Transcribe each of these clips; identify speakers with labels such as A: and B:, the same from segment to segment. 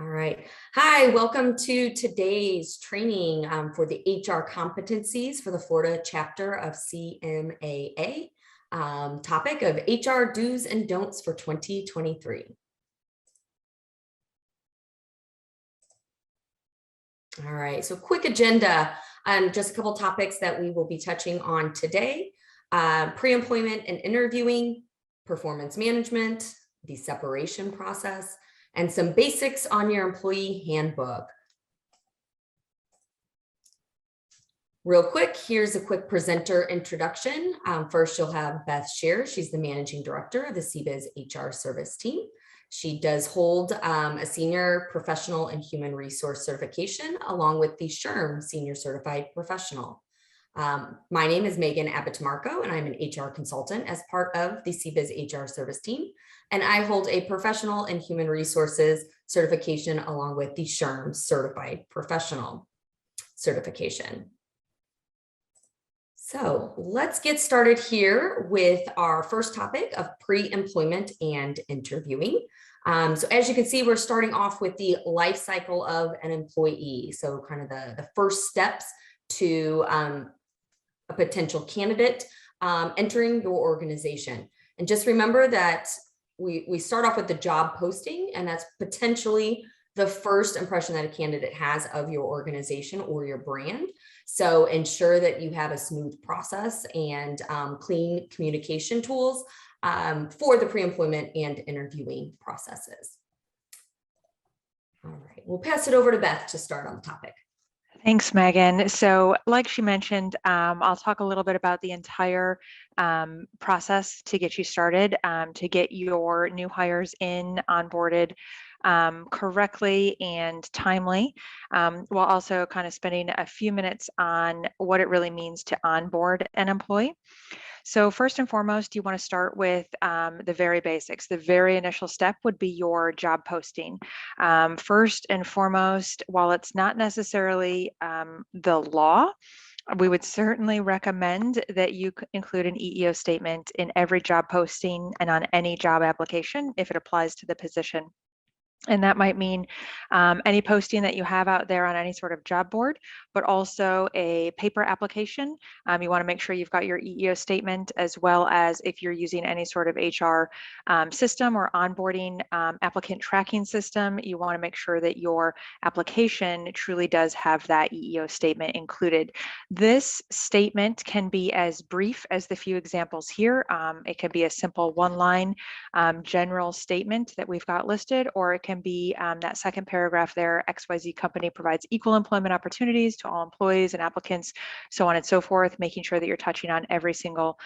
A: All right. Hi, welcome to today's training for the HR competencies for the Florida chapter of CMAA. Topic of HR do's and don'ts for 2023. All right, so quick agenda, just a couple topics that we will be touching on today. Pre-employment and interviewing, performance management, the separation process, and some basics on your employee handbook. Real quick, here's a quick presenter introduction. First, you'll have Beth Shear. She's the managing director of the CBIZ HR service team. She does hold a senior professional and human resource certification along with the SHRM senior certified professional. My name is Megan Abitamarco, and I'm an HR consultant as part of the CBIZ HR service team. And I hold a professional and human resources certification along with the SHRM certified professional certification. So let's get started here with our first topic of pre-employment and interviewing. So as you can see, we're starting off with the life cycle of an employee. So kind of the first steps to a potential candidate entering your organization. And just remember that we start off with the job posting, and that's potentially the first impression that a candidate has of your organization or your brand. So ensure that you have a smooth process and clean communication tools for the pre-employment and interviewing processes. All right, we'll pass it over to Beth to start on the topic.
B: Thanks, Megan. So like she mentioned, I'll talk a little bit about the entire process to get you started, to get your new hires onboarded correctly and timely, while also kind of spending a few minutes on what it really means to onboard an employee. So first and foremost, you want to start with the very basics. The very initial step would be your job posting. First and foremost, while it's not necessarily the law, we would certainly recommend that you include an EEO statement in every job posting and on any job application if it applies to the position. And that might mean any posting that you have out there on any sort of job board, but also a paper application. You want to make sure you've got your EEO statement, as well as if you're using any sort of HR system or onboarding applicant tracking system, you want to make sure that your application truly does have that EEO statement included. This statement can be as brief as the few examples here. It can be a simple one-line general statement that we've got listed, or it can be that second paragraph there: XYZ company provides equal employment opportunities to all employees and applicants, so on and so forth, making sure that you're touching on every single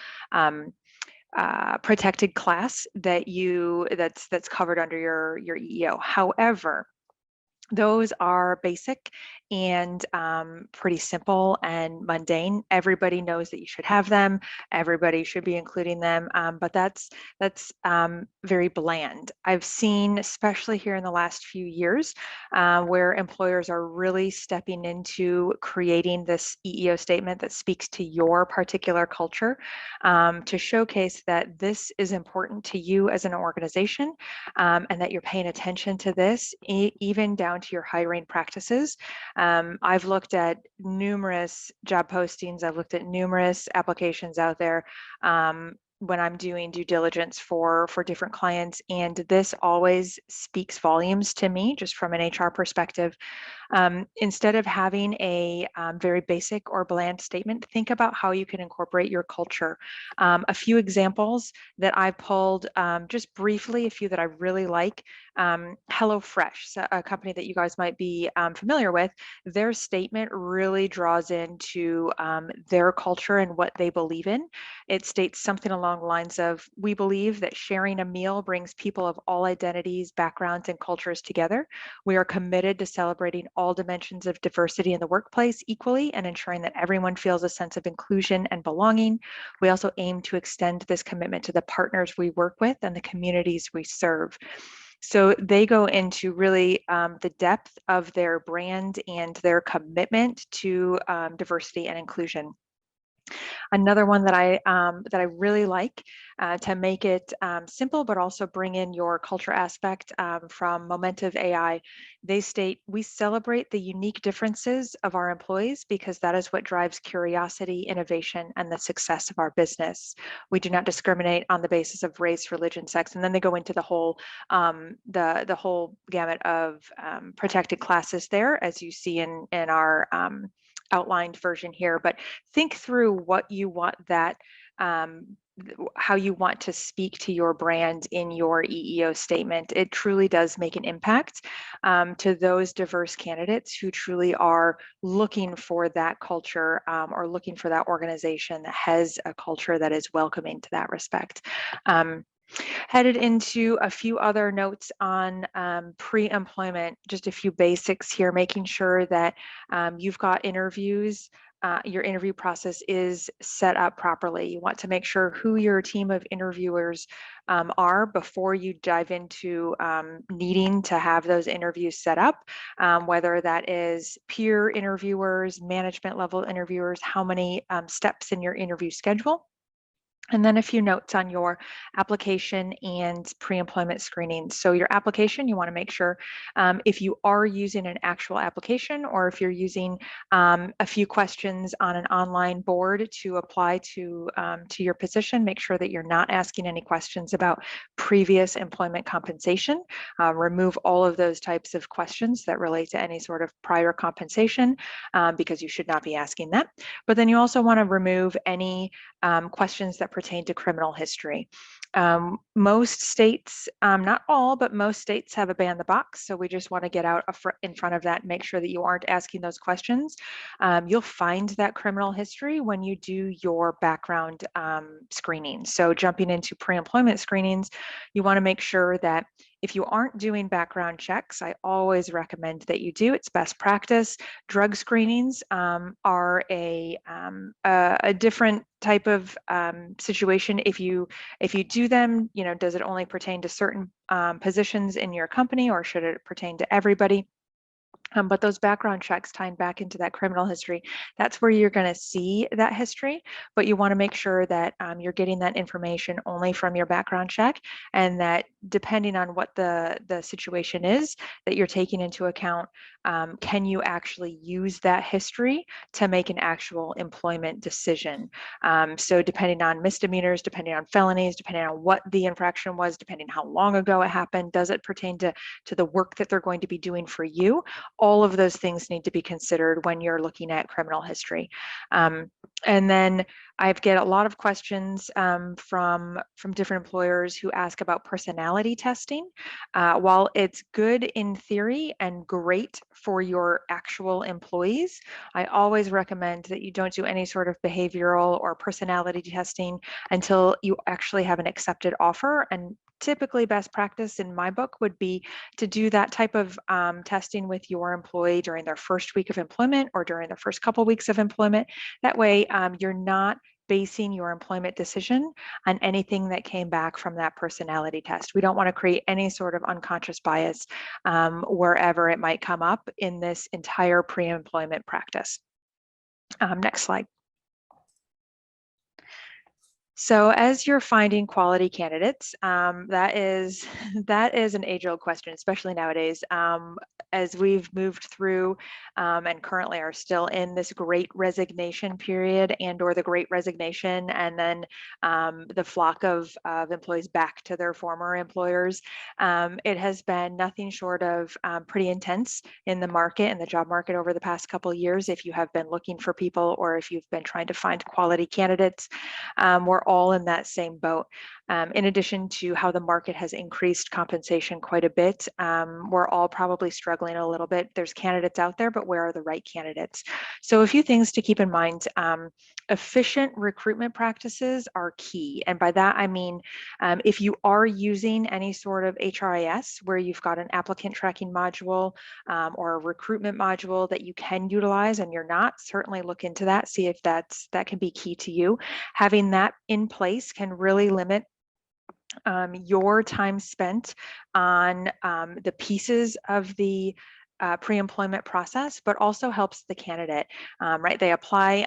B: protected class that's covered under your EEO. However, those are basic and pretty simple and mundane. Everybody knows that you should have them. Everybody should be including them, but that's very bland. I've seen, especially here in the last few years, where employers are really stepping into creating this EEO statement that speaks to your particular culture, to showcase that this is important to you as an organization, and that you're paying attention to this, even down to your hiring practices. I've looked at numerous job postings. I've looked at numerous applications out there when I'm doing due diligence for different clients, and this always speaks volumes to me, just from an HR perspective. Instead of having a very basic or bland statement, think about how you can incorporate your culture. A few examples that I pulled, just briefly, a few that I really like. HelloFresh, a company that you guys might be familiar with, their statement really draws into their culture and what they believe in. It states something along the lines of, "We believe that sharing a meal brings people of all identities, backgrounds, and cultures together. We are committed to celebrating all dimensions of diversity in the workplace equally and ensuring that everyone feels a sense of inclusion and belonging. We also aim to extend this commitment to the partners we work with and the communities we serve." So they go into really the depth of their brand and their commitment to diversity and inclusion. Another one that I really like to make it simple, but also bring in your culture aspect from Momentive AI. They state, we celebrate the unique differences of our employees because that is what drives curiosity, innovation, and the success of our business. We do not discriminate on the basis of race, religion, sex, and then they go into the whole the whole gamut of protected classes there, as you see in our outlined version here. But think through what you want that how you want to speak to your brand in your EEO statement. It truly does make an impact to those diverse candidates who truly are looking for that culture or looking for that organization that has a culture that is welcoming to that respect. Headed into a few other notes on pre-employment, just a few basics here, making sure that you've got interviews, your interview process is set up properly. You want to make sure who your team of interviewers are before you dive into needing to have those interviews set up, whether that is peer interviewers, management level interviewers, how many steps in your interview schedule. And then a few notes on your application and pre-employment screening. So your application, you want to make sure if you are using an actual application or if you're using a few questions on an online board to apply to your position, make sure that you're not asking any questions about previous employment compensation. Remove all of those types of questions that relate to any sort of prior compensation because you should not be asking that. But then you also want to remove any questions that pertain to criminal history. Most states, not all, but most states have a ban the box. So we just want to get out in front of that and make sure that you aren't asking those questions. You'll find that criminal history when you do your background screening. So jumping into pre-employment screenings, you want to make sure that if you aren't doing background checks, I always recommend that you do. It's best practice. Drug screenings are a different type of situation. If you do them, does it only pertain to certain positions in your company, or should it pertain to everybody? But those background checks tying back into that criminal history, that's where you're going to see that history. But you want to make sure that you're getting that information only from your background check, and that depending on what the situation is, that you're taking into account, can you actually use that history to make an actual employment decision? So depending on misdemeanors, depending on felonies, depending on what the infraction was, depending how long ago it happened, does it pertain to the work that they're going to be doing for you? All of those things need to be considered when you're looking at criminal history. And then I get a lot of questions from different employers who ask about personality testing. While it's good in theory and great for your actual employees, I always recommend that you don't do any sort of behavioral or personality testing until you actually have an accepted offer. And typically best practice in my book would be to do that type of testing with your employee during their first week of employment or during the first couple weeks of employment. That way you're not basing your employment decision on anything that came back from that personality test. We don't want to create any sort of unconscious bias wherever it might come up in this entire pre-employment practice. Next slide. So as you're finding quality candidates, that is an age-old question, especially nowadays. As we've moved through and currently are still in this great resignation period or the great resignation, and then the flock of employees back to their former employers, it has been nothing short of pretty intense in the market, in the job market over the past couple of years. If you have been looking for people or if you've been trying to find quality candidates, we're all in that same boat. In addition to how the market has increased compensation quite a bit, we're all probably struggling a little bit. There's candidates out there, but where are the right candidates? So a few things to keep in mind. Efficient recruitment practices are key. And by that, I mean, if you are using any sort of HRIS where you've got an applicant tracking module or a recruitment module that you can utilize and you're not, certainly look into that, see if that can be key to you. Having that in place can really limit your time spent on the pieces of the pre-employment process, but also helps the candidate, right? They apply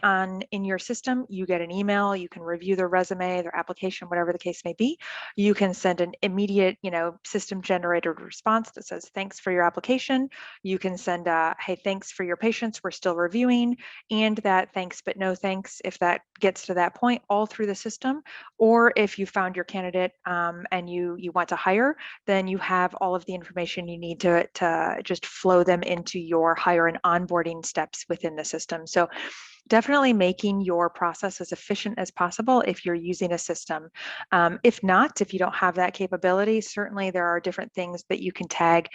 B: in your system, you get an email, you can review their resume, their application, whatever the case may be. You can send an immediate, system generated response that says, thanks for your application. You can send hey, thanks for your patience, we're still reviewing, and that thanks but no thanks, if that gets to that point, all through the system. Or if you found your candidate and you want to hire, then you have all of the information you need to just flow them into your hire and onboarding steps within the system. So definitely making your process as efficient as possible if you're using a system. If not, if you don't have that capability, certainly there are different things that you can tag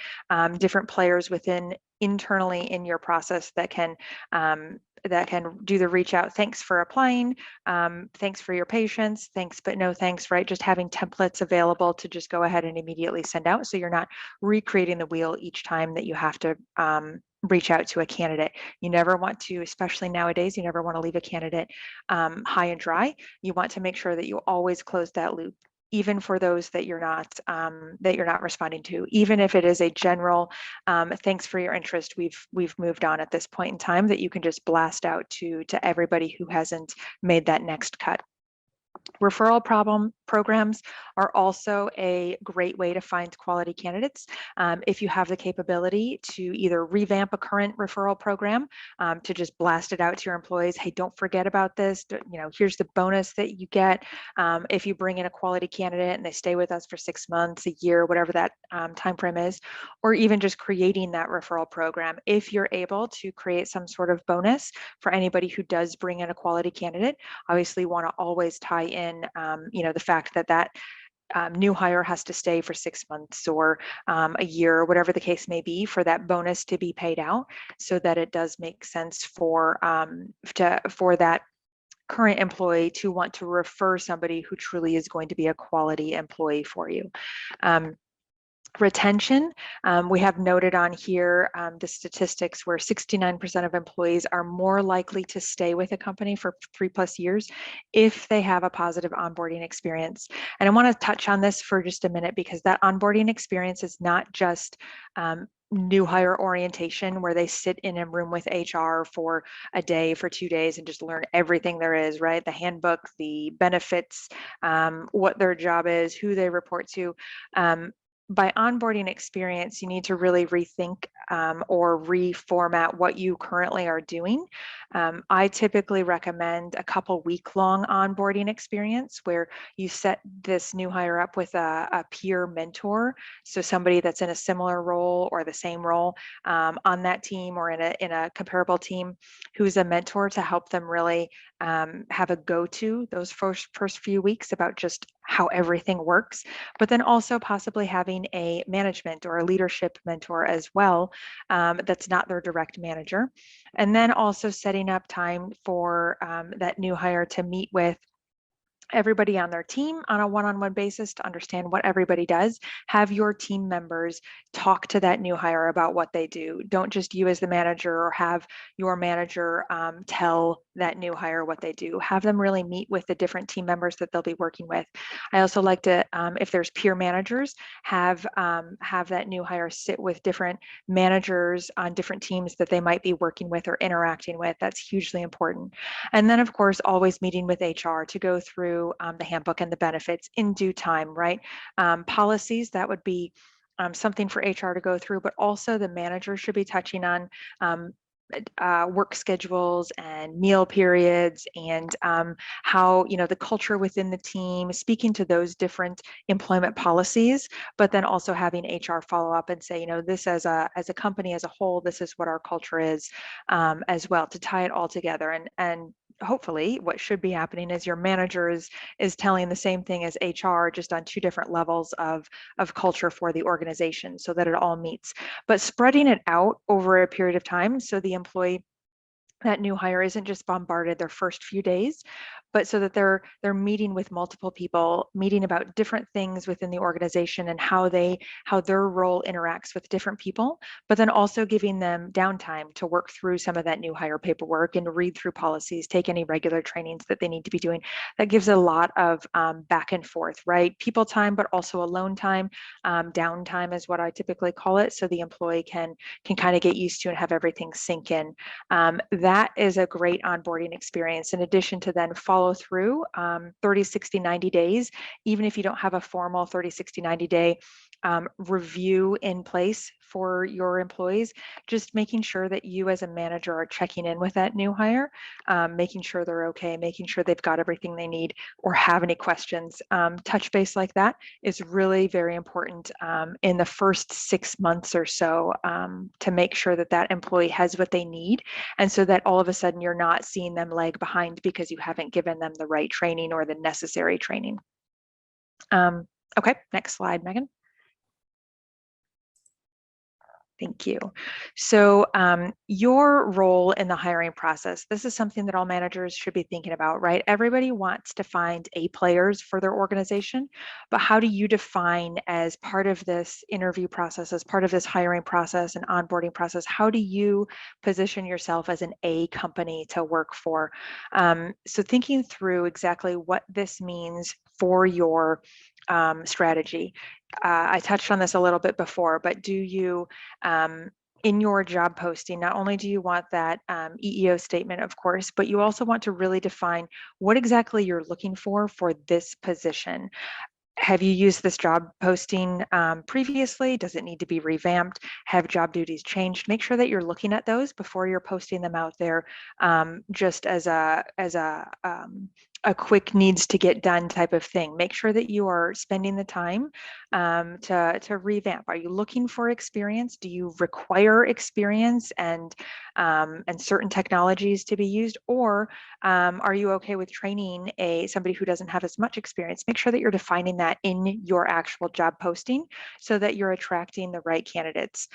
B: different players within internally in your process that can do the reach out. Thanks for applying. Thanks for your patience. Thanks, but no thanks, right? Just having templates available to just go ahead and immediately send out. So you're not recreating the wheel each time that you have to reach out to a candidate. You never want to, especially nowadays, you never want to leave a candidate high and dry. You want to make sure that you always close that loop, even for those that you're not responding to, even if it is a general thanks for your interest, we've moved on at this point in time, that you can just blast out to everybody who hasn't made that next cut. Referral programs are also a great way to find quality candidates. If you have the capability to either revamp a current referral program, to just blast it out to your employees, hey, don't forget about this. Here's the bonus that you get if you bring in a quality candidate and they stay with us for 6 months, a year, whatever that time frame is, or even just creating that referral program. If you're able to create some sort of bonus for anybody who does bring in a quality candidate, obviously want to always tie in, the fact that new hire has to stay for 6 months or a year, whatever the case may be, for that bonus to be paid out, so that it does make sense for that current employee to want to refer somebody who truly is going to be a quality employee for you. Retention, we have noted on here the statistics where 69% of employees are more likely to stay with a company for 3+ years if they have a positive onboarding experience. And I want to touch on this for just a minute, because that onboarding experience is not just new hire orientation where they sit in a room with HR for a day, for 2 days, and just learn everything there is, right? The handbook, the benefits, what their job is, who they report to. By onboarding experience, you need to really rethink or reformat what you currently are doing. I typically recommend a couple week-long onboarding experience where you set this new hire up with a peer mentor, so somebody that's in a similar role or the same role on that team or in a comparable team, who's a mentor to help them really have a go-to those first few weeks about just how everything works, but then also possibly having a management or a leadership mentor as well, that's not their direct manager. And then also setting up time for that new hire to meet with everybody on their team on a one-on-one basis to understand what everybody does. Have your team members talk to that new hire about what they do. Don't just you as the manager or have your manager tell that new hire what they do. Have them really meet with the different team members that they'll be working with. I also like to, if there's peer managers, have that new hire sit with different managers on different teams that they might be working with or interacting with. That's hugely important. And then, of course, always meeting with HR to go through the handbook and the benefits in due time, right? Policies, that would be something for HR to go through, but also the manager should be touching on work schedules and meal periods and how, the culture within the team, speaking to those different employment policies, but then also having HR follow up and say, this as a company as a whole, this is what our culture is as well, to tie it all together. And hopefully what should be happening is your manager is telling the same thing as HR, just on 2 different levels of culture for the organization, so that it all meets, but spreading it out over a period of time so the employee, that new hire, isn't just bombarded their first few days, but so that they're meeting with multiple people, meeting about different things within the organization and how their role interacts with different people, but then also giving them downtime to work through some of that new hire paperwork and read through policies, take any regular trainings that they need to be doing. That gives a lot of back and forth, right? People time, but also alone time. Downtime is what I typically call it, so the employee can kind of get used to and have everything sink in. That is a great onboarding experience. In addition to then follow through 30, 60, 90 days, even if you don't have a formal 30, 60, 90 day review in place for your employees, just making sure that you as a manager are checking in with that new hire, making sure they're okay, making sure they've got everything they need or have any questions. Touch base like that is really very important in the first 6 months or so, to make sure that that employee has what they need. And so that all of a sudden you're not seeing them lag behind because you haven't given them the right training or the necessary training. Okay, next slide, Megan. Thank you. So your role in the hiring process, this is something that all managers should be thinking about, right? Everybody wants to find A players for their organization, but how do you define as part of this interview process, as part of this hiring process and onboarding process, how do you position yourself as an A company to work for? So thinking through exactly what this means for your strategy. I touched on this a little bit before, but do you, in your job posting, not only do you want that EEO statement, of course, but you also want to really define what exactly you're looking for this position. Have you used this job posting previously? Does it need to be revamped? Have job duties changed? Make sure that you're looking at those before you're posting them out there, just as a quick needs to get done type of thing. Make sure that you are spending the time to revamp. Are you looking for experience? Do you require experience and certain technologies to be used, or are you okay with training somebody who doesn't have as much experience? Make sure that you're defining that in your actual job posting so that you're attracting the right candidates.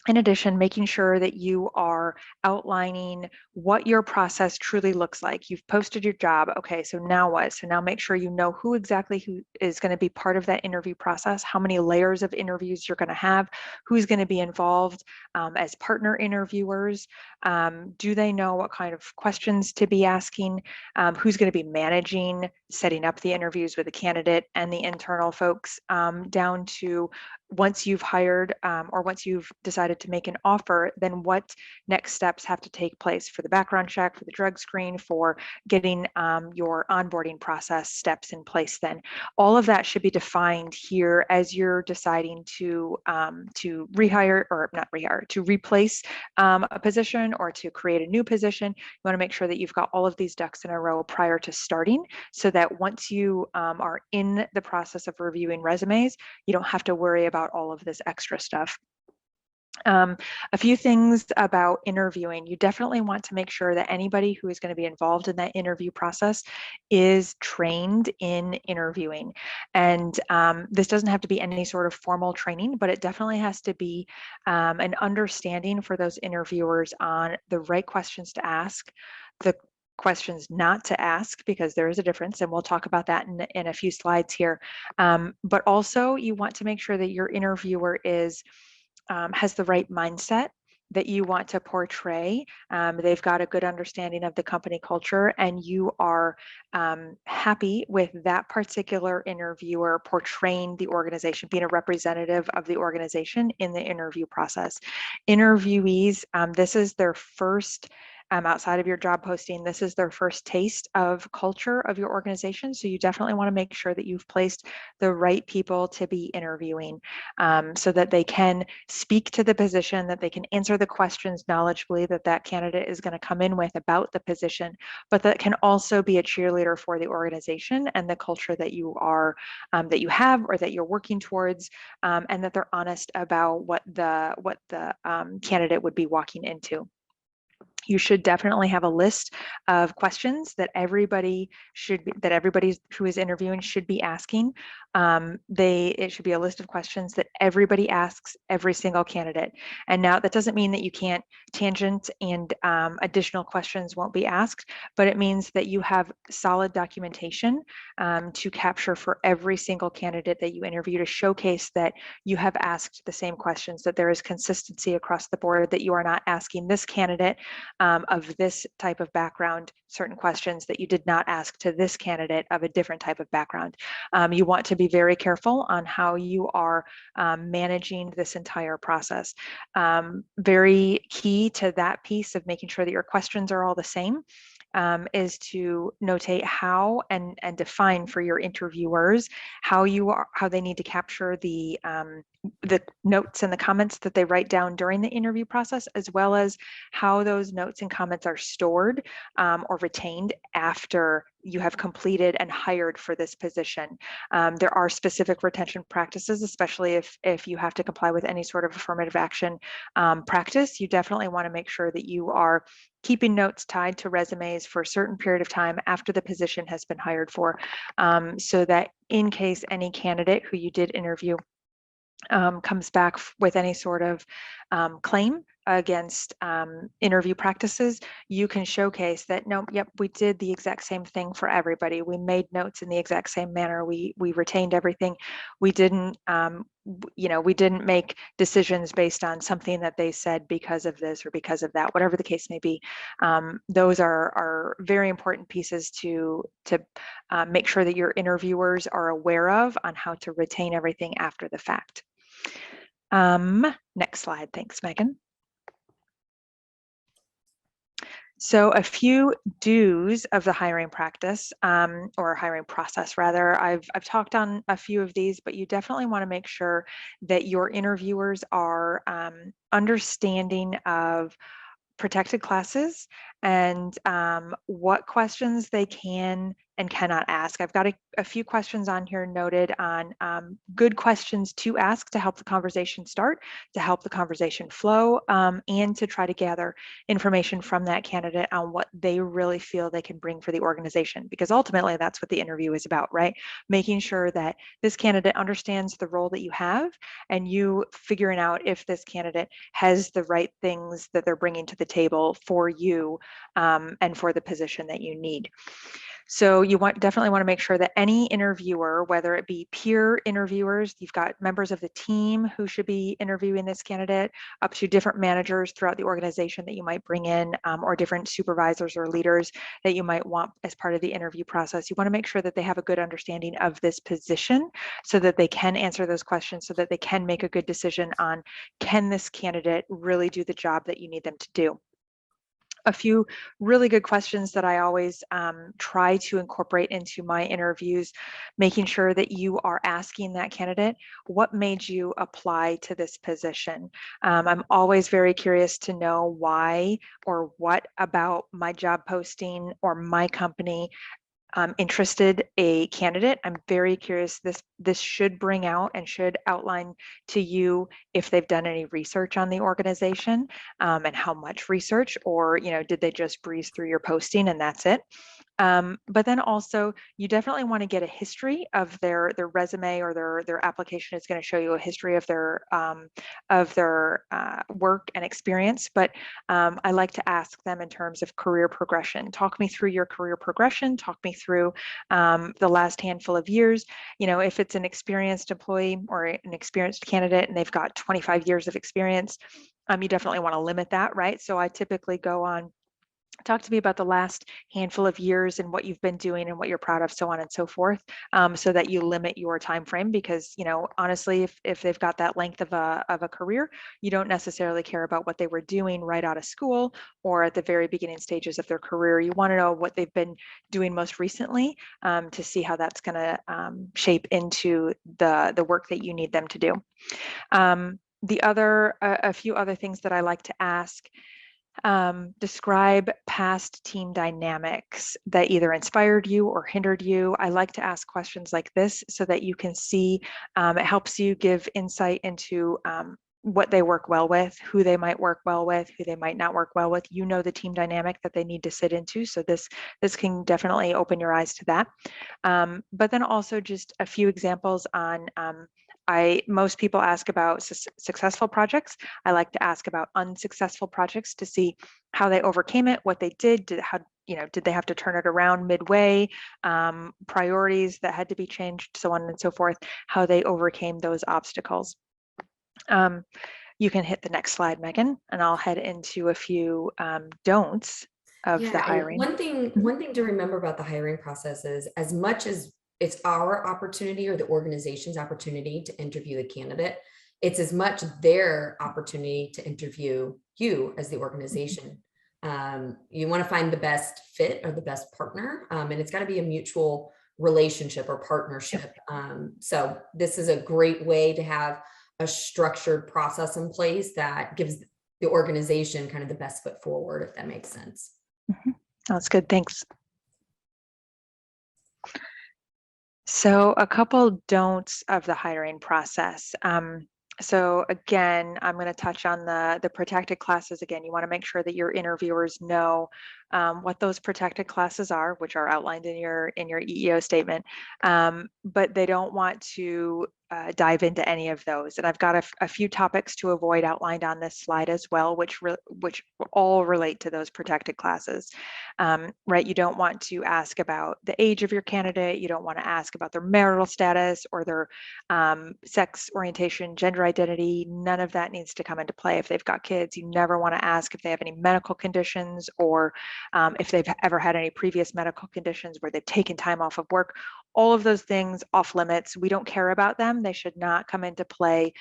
B: In addition, making sure that you are outlining what your process truly looks like. You've posted your job. Okay, so now what? So now make sure you know who is going to be part of that interview process, how many layers of interviews you're going to have, who's going to be involved as partner interviewers. Do they know what kind of questions to be asking? Who's going to be managing, setting up the interviews with the candidate and the internal folks, down to once you've hired or once you've decided to make an offer, then what next steps have to take place for the background check, for the drug screen, for getting your onboarding process steps in place. Then all of that should be defined here as you're deciding to rehire, or not rehire, to replace a position or to create a new position. You want to make sure that you've got all of these ducks in a row prior to starting, so that once you are in the process of reviewing resumes, you don't have to worry about all of this extra stuff. A few things about interviewing. You definitely want to make sure that anybody who is going to be involved in that interview process is trained in interviewing. And this doesn't have to be any sort of formal training, but it definitely has to be an understanding for those interviewers on the right questions to ask, the questions not to ask, because there is a difference, and we'll talk about that in a few slides here. But also you want to make sure that your interviewer has the right mindset that you want to portray. They've got a good understanding of the company culture, and you are happy with that particular interviewer portraying the organization, being a representative of the organization in the interview process. Interviewees, this is their first outside of your job posting, this is their first taste of culture of your organization. So you definitely want to make sure that you've placed the right people to be interviewing, so that they can speak to the position, that they can answer the questions knowledgeably that that candidate is going to come in with about the position, but that can also be a cheerleader for the organization and the culture that you have or that you're working towards, and that they're honest about what the candidate would be walking into. You should definitely have a list of questions that everybody who is interviewing should be asking. It should be a list of questions that everybody asks every single candidate. And now that doesn't mean that you can't tangent and additional questions won't be asked, but it means that you have solid documentation to capture for every single candidate that you interview to showcase that you have asked the same questions, that there is consistency across the board, that you are not asking this candidate of this type of background certain questions that you did not ask to this candidate of a different type of background. You want to be very careful on how you are managing this entire process. Very key to that piece of making sure that your questions are all the same is to notate how and define for your interviewers how they need to capture the notes and the comments that they write down during the interview process, as well as how those notes and comments are stored or retained after you have completed and hired for this position. There are specific retention practices, especially if you have to comply with any sort of affirmative action practice. You definitely want to make sure that you are keeping notes tied to resumes for a certain period of time after the position has been hired for, so that in case any candidate who you did interview comes back with any sort of claim against interview practices, you can showcase that, no, yep, we did the exact same thing for everybody. We made notes in the exact same manner. We retained everything. We didn't, we didn't make decisions based on something that they said because of this or because of that, whatever the case may be. Those are very important pieces to make sure that your interviewers are aware of on how to retain everything after the fact. Next slide. Thanks, Megan. So a few do's of the hiring practice, or hiring process rather. I've talked on a few of these, but you definitely want to make sure that your interviewers are understanding of protected classes and what questions they can and cannot ask. I've got a few questions on here noted on good questions to ask to help the conversation start, to help the conversation flow, and to try to gather information from that candidate on what they really feel they can bring for the organization. Because ultimately that's what the interview is about, right? Making sure that this candidate understands the role that you have and you figuring out if this candidate has the right things that they're bringing to the table for you and for the position that you need. So you definitely want to make sure that any interviewer, whether it be peer interviewers, you've got members of the team who should be interviewing this candidate, up to different managers throughout the organization that you might bring in, or different supervisors or leaders that you might want as part of the interview process. You want to make sure that they have a good understanding of this position so that they can answer those questions, so that they can make a good decision on, can this candidate really do the job that you need them to do? A few really good questions that I always try to incorporate into my interviews, making sure that you are asking that candidate, what made you apply to this position? I'm always very curious to know why or what about my job posting or my company interested a candidate. I'm very curious. This should bring out and should outline to you if they've done any research on the organization, and how much research, or did they just breeze through your posting and that's it? But then also, you definitely want to get a history of their resume, or their application is going to show you a history of their work and experience. But I like to ask them in terms of career progression. Talk me through your career progression. Talk me through the last handful of years. If it's an experienced employee or an experienced candidate and they've got 25 years of experience, you definitely want to limit that, right? So I typically go on, talk to me about the last handful of years and what you've been doing and what you're proud of, so on and so forth, so that you limit your time frame. Because honestly, if they've got that length of a career, you don't necessarily care about what they were doing right out of school or at the very beginning stages of their career. You want to know what they've been doing most recently, to see how that's going to shape into the work that you need them to do. A few other things that I like to ask: describe past team dynamics that either inspired you or hindered you. I like to ask questions like this so that you can see, it helps you give insight into what they work well with, who they might work well with, who they might not work well with. You know the team dynamic that they need to sit into. So this can definitely open your eyes to that. But then also just a few examples on most people ask about successful projects. I like to ask about unsuccessful projects to see how they overcame it, what they did, did they have to turn it around midway, priorities that had to be changed, so on and so forth, how they overcame those obstacles. You can hit the next slide, Megan, and I'll head into a few don'ts of the
A: Yeah, and
B: hiring.
A: one thing to remember about the hiring process is, as much as it's our opportunity or the organization's opportunity to interview the candidate, it's as much their opportunity to interview you as the organization. You want to find the best fit or the best partner, and it's got to be a mutual relationship or partnership. So this is a great way to have a structured process in place that gives the organization kind of the best foot forward, if that makes sense.
B: That's good. Thanks. So a couple don'ts of the hiring process. So again, I'm going to touch on the protected classes again. You want to make sure that your interviewers know what those protected classes are, which are outlined in your EEO statement, but they don't want to dive into any of those. And I've got a few topics to avoid outlined on this slide as well, which all relate to those protected classes. Right? You don't want to ask about the age of your candidate. You don't want to ask about their marital status or their sex orientation, gender identity. None of that needs to come into play. If they've got kids, you never want to ask if they have any medical conditions or if they've ever had any previous medical conditions where they've taken time off of work. All of those things off limits. We don't care about them. They should not come into play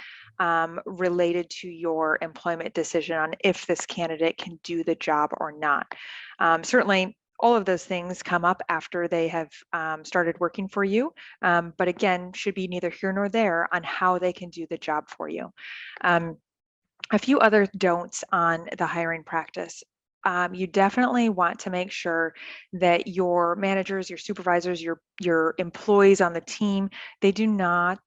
B: related to your employment decision on if this candidate can do the job or not. Certainly, all of those things come up after they have started working for you, but again, should be neither here nor there on how they can do the job for you. A few other don'ts on the hiring practice. You definitely want to make sure that your managers, your supervisors, your employees on the team, they do not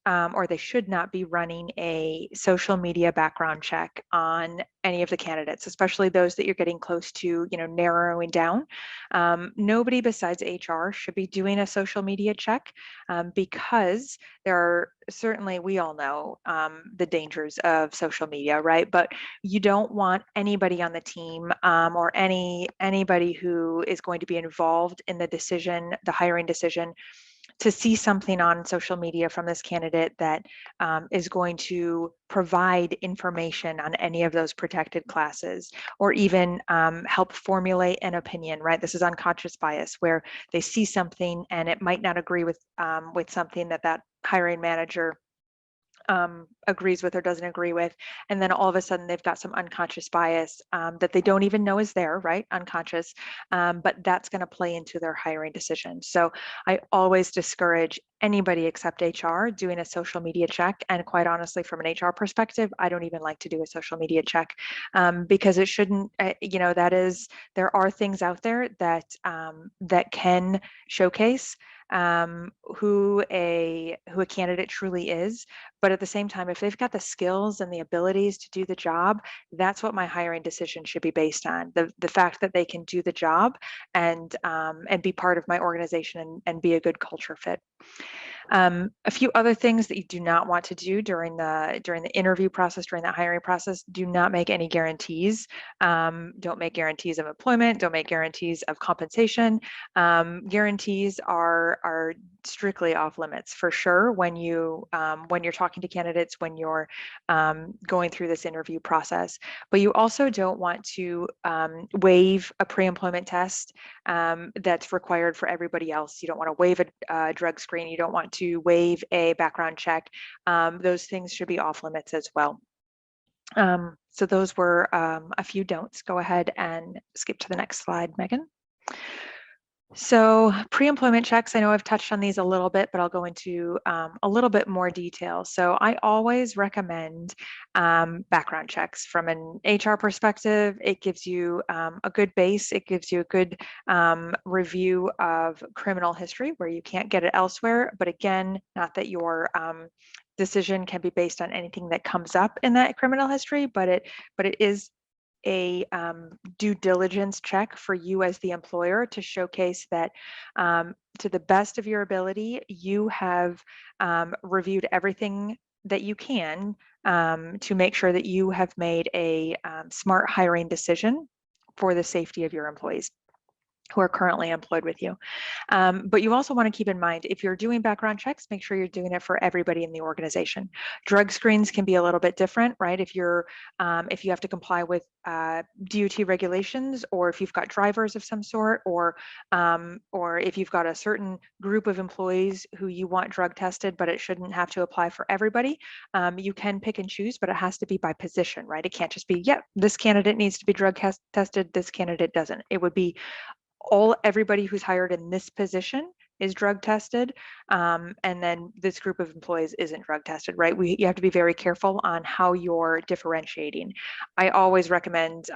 B: or they should not be running a social media background check on any of the candidates, especially those that you're getting close to, narrowing down. Nobody besides HR should be doing a social media check because there are certainly, we all know the dangers of social media, right? But you don't want anybody on the team or anybody who is going to be involved in the hiring decision, to see something on social media from this candidate that is going to provide information on any of those protected classes, or even help formulate an opinion, right? This is unconscious bias, where they see something and it might not agree with something that hiring manager agrees with or doesn't agree with, and then all of a sudden they've got some unconscious bias that they don't even know is there, right? Unconscious, but that's going to play into their hiring decision. So I always discourage anybody except HR doing a social media check, and quite honestly, from an HR perspective, I don't even like to do a social media check because it shouldn't. There are things out there that that can showcase who a candidate truly is, but at the same time, if they've got the skills and the abilities to do the job, that's what my hiring decision should be based on. The fact that they can do the job and be part of my organization and be a good culture fit. A few other things that you do not want to do during the interview process, during the hiring process: do not make any guarantees. Don't make guarantees of employment. Don't make guarantees of compensation. Guarantees are strictly off limits for sure when you're talking to candidates, when you're going through this interview process. But you also don't want to waive a pre-employment test that's required for everybody else. You don't want to waive a drug screen. You don't want to waive a background check. Those things should be off limits as well. So those were a few don'ts. Go ahead and skip to the next slide, Megan. So pre-employment checks, I know I've touched on these a little bit, but I'll go into a little bit more detail. So I always recommend background checks from an HR perspective. It gives you a good base. It gives you a good review of criminal history where you can't get it elsewhere. But again, not that your decision can be based on anything that comes up in that criminal history, but it is a due diligence check for you as the employer to showcase that to the best of your ability, you have reviewed everything that you can to make sure that you have made a smart hiring decision for the safety of your employees who are currently employed with you. But you also want to keep in mind, if you're doing background checks, make sure you're doing it for everybody in the organization. Drug screens can be a little bit different, right? If you have to comply with DOT regulations, or if you've got drivers of some sort, or if you've got a certain group of employees who you want drug tested, but it shouldn't have to apply for everybody, you can pick and choose, but it has to be by position, right? It can't just be, yeah, this candidate needs to be drug tested, this candidate doesn't. It would be everybody who's hired in this position is drug tested, and then this group of employees isn't drug tested, right? You have to be very careful on how you're differentiating. I always recommend,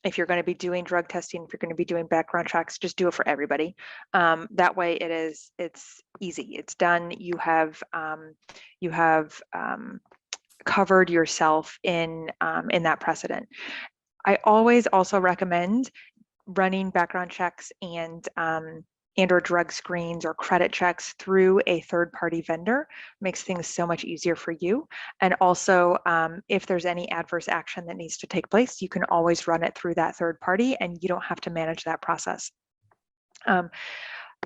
B: if you're going to be doing drug testing, if you're going to be doing background checks, just do it for everybody. That way it's easy, it's done. You have covered yourself in that precedent. I always also recommend running background checks and or drug screens or credit checks through a third-party vendor. Makes things so much easier for you. And also, if there's any adverse action that needs to take place, you can always run it through that third party and you don't have to manage that process.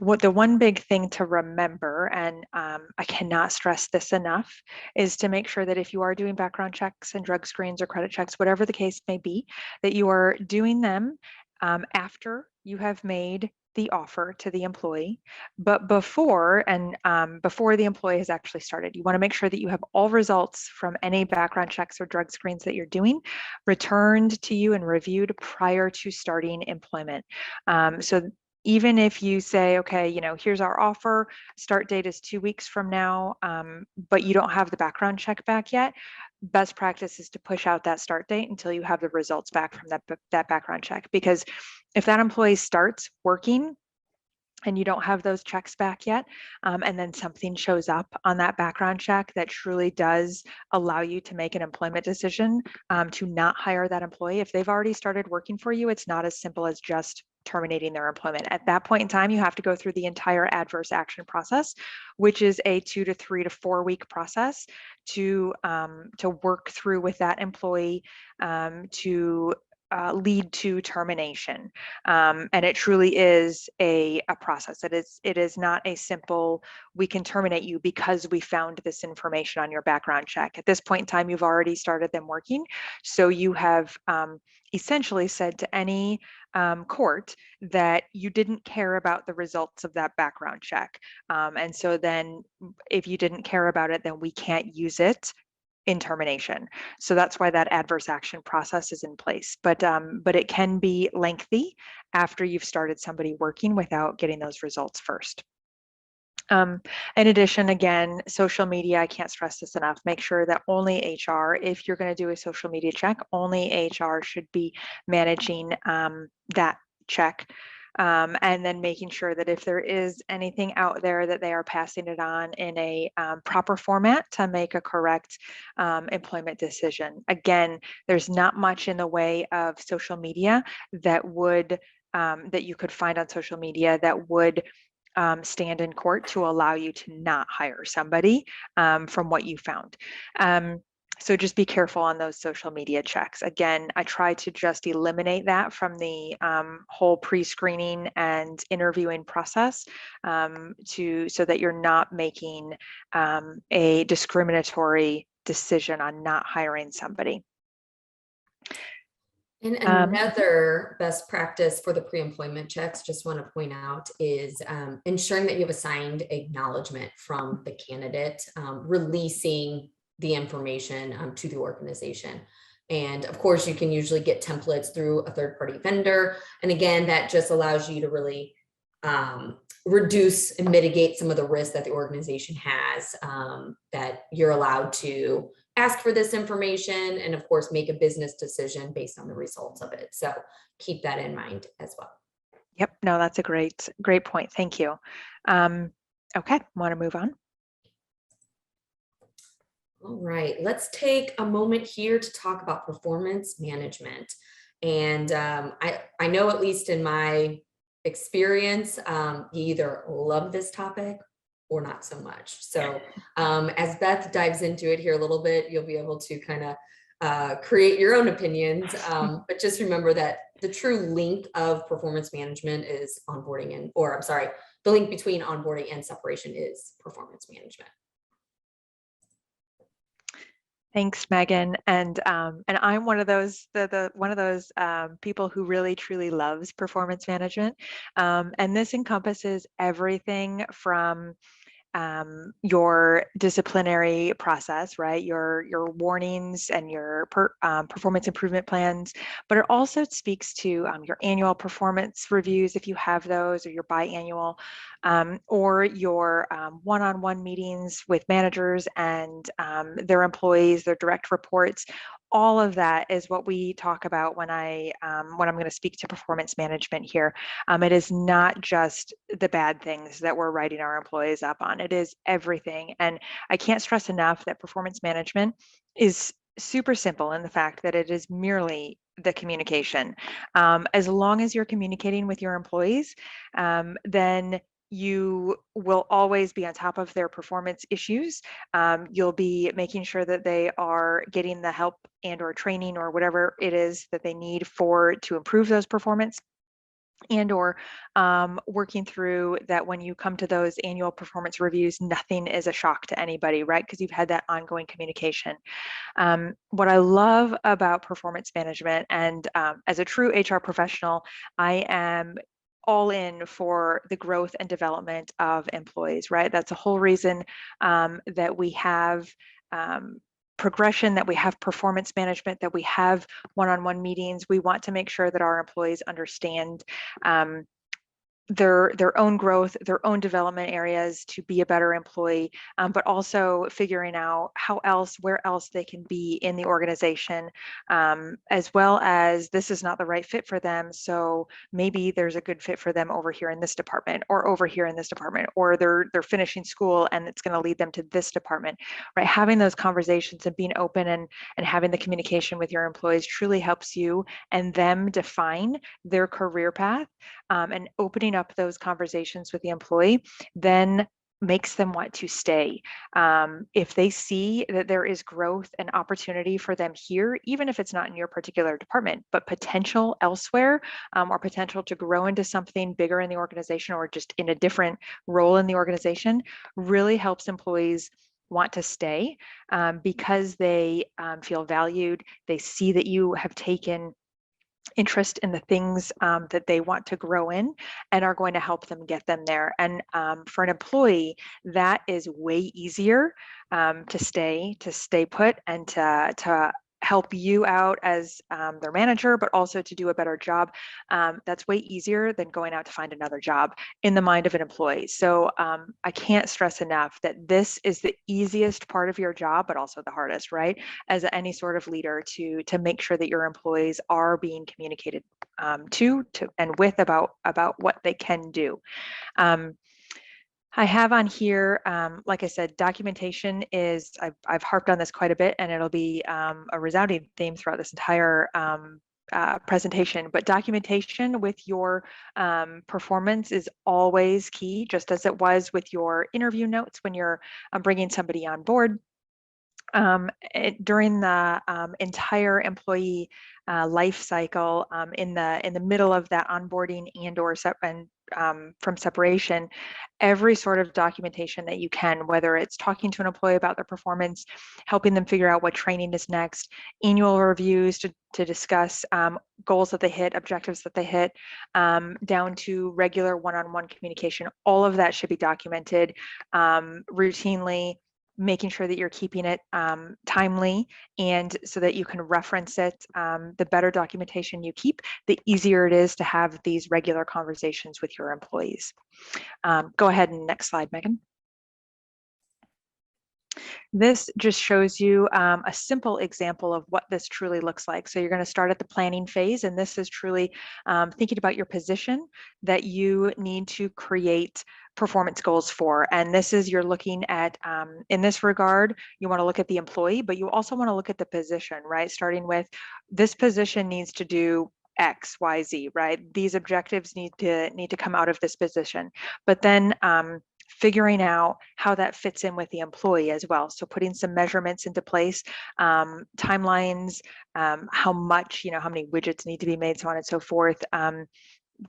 B: What the one big thing to remember, and I cannot stress this enough, is to make sure that if you are doing background checks and drug screens or credit checks, whatever the case may be, that you are doing them after you have made the offer to the employee, but before the employee has actually started. You want to make sure that you have all results from any background checks or drug screens that you're doing returned to you and reviewed prior to starting employment. So even if you say, okay, here's our offer, start date is 2 weeks from now, but you don't have the background check back yet, best practice is to push out that start date until you have the results back from that background check. Because if that employee starts working and you don't have those checks back yet, and then something shows up on that background check that truly does allow you to make an employment decision to not hire that employee, if they've already started working for you, it's not as simple as just terminating their employment. At that point in time, you have to go through the entire adverse action process, which is a 2 to 3 to 4 week process to work through with that employee to lead to termination. And it truly is a process. It is not a simple, we can terminate you because we found this information on your background check. At this point in time, you've already started them working. So you have essentially said to any court that you didn't care about the results of that background check. And so then if you didn't care about it, then we can't use it in termination. So that's why that adverse action process is in place. But it can be lengthy after you've started somebody working without getting those results first. In addition, again, social media, I can't stress this enough. Make sure that only HR, if you're going to do a social media check, only HR should be managing that check. And then making sure that if there is anything out there, that they are passing it on in a proper format to make a correct employment decision. Again, there's not much in the way of social media that you could find on social media that would stand in court to allow you to not hire somebody from what you found. So just be careful on those social media checks. Again, I try to just eliminate that from the whole pre-screening and interviewing process so that you're not making a discriminatory decision on not hiring somebody.
A: And another best practice for the pre-employment checks, just want to point out, is ensuring that you have a signed acknowledgement from the candidate releasing the information to the organization. And of course, you can usually get templates through a third-party vendor. And again, that just allows you to really reduce and mitigate some of the risks that the organization has, that you're allowed to ask for this information and of course make a business decision based on the results of it. So keep that in mind as well.
B: Yep, no, that's a great point. Thank you. Okay, want to move on?
A: All right, let's take a moment here to talk about performance management. And I know, at least in my experience, you either love this topic or not so much. So as Beth dives into it here a little bit, you'll be able to kind of create your own opinions. But just remember that the true link of performance management is onboarding the link between onboarding and separation is performance management.
B: Thanks, Megan. And I'm one of those people who really truly loves performance management. And this encompasses everything from your disciplinary process, right? Your warnings and your performance improvement plans, but it also speaks to your annual performance reviews if you have those, or your biannual, or your one-on-one meetings with managers and their employees, their direct reports. All of that is what we talk about when I'm going to speak to performance management here. It is not just the bad things that we're writing our employees up on. It is everything. And I can't stress enough that performance management is super simple in the fact that it is merely the communication. As long as you're communicating with your employees, then you will always be on top of their performance issues. You'll be making sure that they are getting the help and or training or whatever it is that they need to improve those performance, and or working through that when you come to those annual performance reviews, nothing is a shock to anybody, right? Because you've had that ongoing communication. What I love about performance management, and as a true HR professional, I am all in for the growth and development of employees, right? That's the whole reason that we have progression, that we have performance management, that we have one-on-one meetings. We want to make sure that our employees understand their own growth, their own development areas to be a better employee, but also figuring out where else they can be in the organization, as well as this is not the right fit for them. So maybe there's a good fit for them over here in this department, or over here in this department, or they're finishing school and it's going to lead them to this department, right? Having those conversations and being open and having the communication with your employees truly helps you and them define their career path, and opening up those conversations with the employee then makes them want to stay. If they see that there is growth and opportunity for them here, even if it's not in your particular department, but potential elsewhere, or potential to grow into something bigger in the organization or just in a different role in the organization, really helps employees want to stay, because they feel valued. They see that you have taken interest in the things that they want to grow in and are going to help them get them there. And for an employee, that is way easier to stay put and to help you out as their manager, but also to do a better job. That's way easier than going out to find another job in the mind of an employee. So I can't stress enough that this is the easiest part of your job, but also the hardest, right? As any sort of leader, to make sure that your employees are being communicated to and with about what they can do. I have on here, like I said, documentation is, I've harped on this quite a bit, and it'll be a resounding theme throughout this entire presentation, but documentation with your performance is always key, just as it was with your interview notes when you're bringing somebody on board. During the entire employee life cycle, in the middle of that onboarding from separation, every sort of documentation that you can, whether it's talking to an employee about their performance, helping them figure out what training is next, annual reviews to discuss goals that they hit, objectives that they hit, down to regular one-on-one communication. All of that should be documented routinely, making sure that you're keeping it timely, and so that you can reference it. The better documentation you keep, the easier it is to have these regular conversations with your employees. Go ahead and next slide, Megan. This just shows you a simple example of what this truly looks like. So you're going to start at the planning phase, and this is truly thinking about your position that you need to create performance goals for. And this is, you're looking at, in this regard, you want to look at the employee, but you also want to look at the position, right? Starting with, this position needs to do X, Y, Z, right? These objectives need to come out of this position. But then figuring out how that fits in with the employee as well. So putting some measurements into place, timelines, how much, how many widgets need to be made, so on and so forth,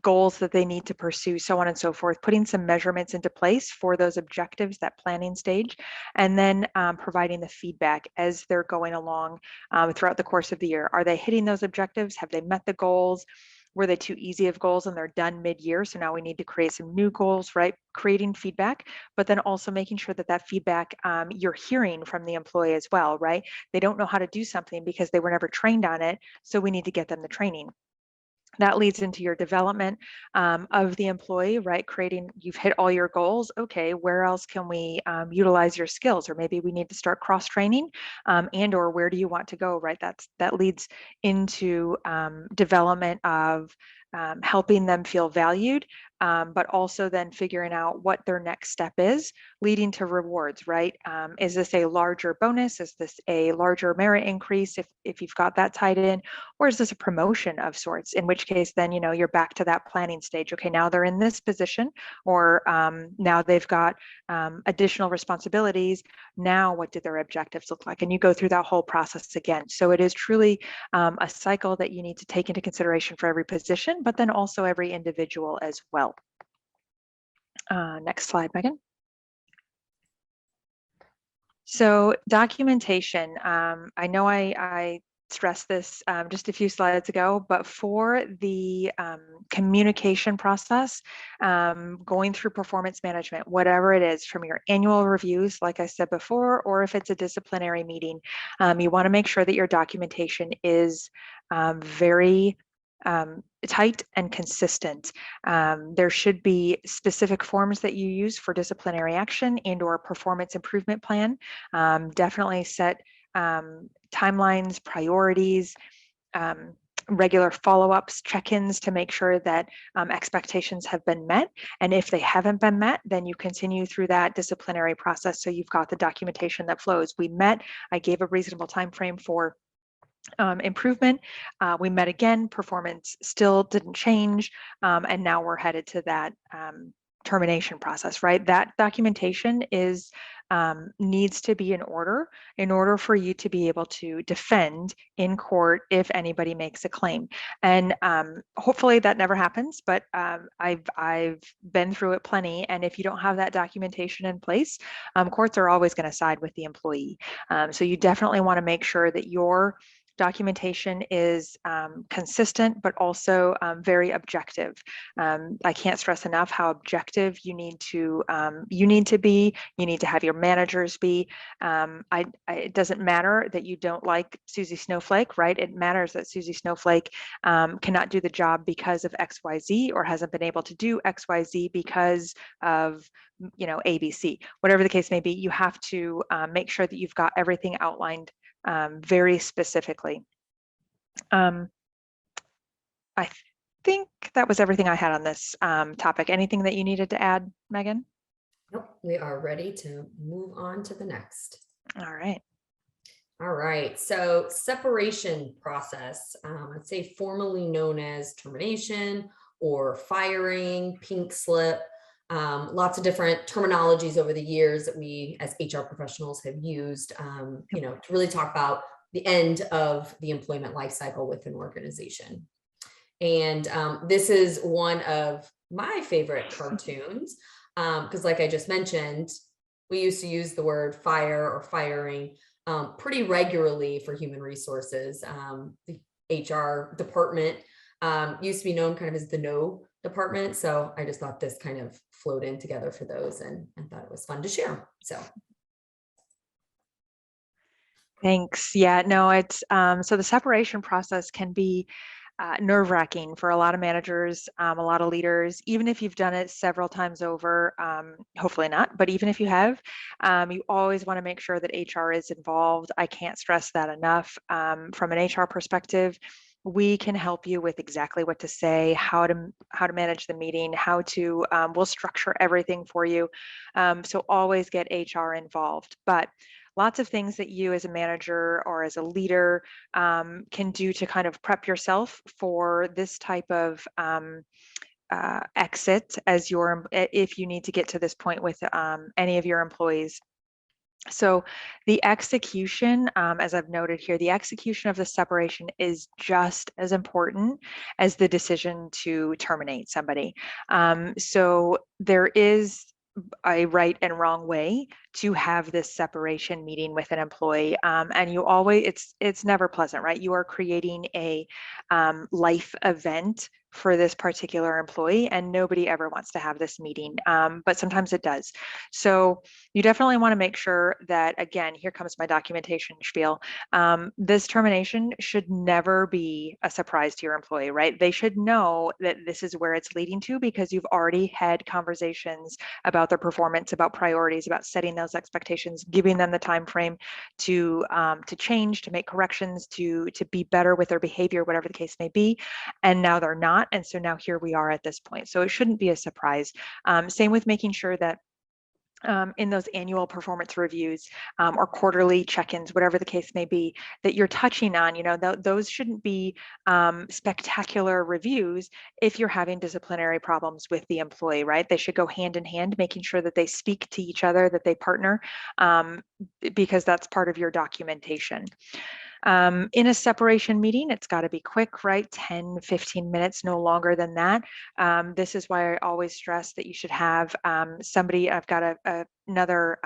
B: goals that they need to pursue, so on and so forth, putting some measurements into place for those objectives, that planning stage, and then providing the feedback as they're going along throughout the course of the year. Are they hitting those objectives? Have they met the goals? Were they too easy of goals and they're done mid-year? So now we need to create some new goals, right? Creating feedback, but then also making sure that that feedback you're hearing from the employee as well, right? They don't know how to do something because they were never trained on it. So we need to get them the training. That leads into your development of the employee, right? Creating, you've hit all your goals. Okay, where else can we utilize your skills? Or maybe we need to start cross-training, and or where do you want to go, right? That leads into development of helping them feel valued, but also then figuring out what their next step is, leading to rewards, right? Is this a larger bonus? Is this a larger merit increase if you've got that tied in? Or is this a promotion of sorts? In which case, then, you're back to that planning stage. Okay, now they're in this position, or now they've got additional responsibilities. Now, what do their objectives look like? And you go through that whole process again. So it is truly a cycle that you need to take into consideration for every position, but then also every individual as well. Next slide, Megan. So documentation, I know I stressed this just a few slides ago, but for the communication process, going through performance management, whatever it is, from your annual reviews, like I said before, or if it's a disciplinary meeting, you want to make sure that your documentation is very tight and consistent. There should be specific forms that you use for disciplinary action and or performance improvement plan. Definitely set timelines, priorities, regular follow-ups, check-ins to make sure that expectations have been met. And if they haven't been met, then you continue through that disciplinary process. So you've got the documentation that flows. We met, I gave a reasonable time frame for improvement. We met again, performance still didn't change, and now we're headed to that termination process, right? That documentation is needs to be in order for you to be able to defend in court if anybody makes a claim. And hopefully that never happens, but I've been through it plenty. And if you don't have that documentation in place, courts are always going to side with the employee. So you definitely want to make sure that your documentation is consistent, but also very objective. I can't stress enough how objective you need to be. You need to have your managers be. It doesn't matter that you don't like Susie Snowflake, right? It matters that Susie Snowflake cannot do the job because of XYZ, or hasn't been able to do XYZ because of ABC. Whatever the case may be, you have to make sure that you've got everything outlined very specifically. I think that was everything I had on this topic. Anything that you needed to add, Megan?
A: Nope, we are ready to move on to the next.
B: All right.
A: All right, so separation process, I'd say formally known as termination or firing, pink slip. Lots of different terminologies over the years that we as HR professionals have used, to really talk about the end of the employment life cycle with an organization. And this is one of my favorite cartoons, because like I just mentioned, we used to use the word fire or firing pretty regularly for human resources. The HR department used to be known kind of as the no department. So I just thought this kind of flowed in together for those, and thought it was fun to share. So
B: Thanks. Yeah, no, it's so the separation process can be nerve-wracking for a lot of managers, a lot of leaders, even if you've done it several times over, hopefully not, but even if you have, you always want to make sure that HR is involved. I can't stress that enough. From an HR perspective, we can help you with exactly what to say, how to manage the meeting, how to we'll structure everything for you. So always get HR involved. But lots of things that you as a manager or as a leader can do to kind of prep yourself for this type of exit as your if you need to get to this point with any of your employees. So the execution, as I've noted here, the execution of the separation is just as important as the decision to terminate somebody. So there is a right and wrong way to have this separation meeting with an employee, and you always it's never pleasant, right? You are creating a life event for this particular employee, and nobody ever wants to have this meeting, but sometimes it does. So you definitely want to make sure that, again, here comes my documentation spiel. This termination should never be a surprise to your employee, right? They should know that this is where it's leading to because you've already had conversations about their performance, about priorities, about setting those expectations, giving them the time frame to change, to make corrections, to be better with their behavior, whatever the case may be. And now they're not, and so now here we are at this point. So it shouldn't be a surprise. Same with making sure that in those annual performance reviews or quarterly check-ins, whatever the case may be, that you're touching on, those shouldn't be spectacular reviews if you're having disciplinary problems with the employee, right? They should go hand in hand, making sure that they speak to each other, that they partner, because that's part of your documentation. In a separation meeting, it's got to be quick, right? 10, 15 minutes, no longer than that. This is why I always stress that you should have somebody. I've got another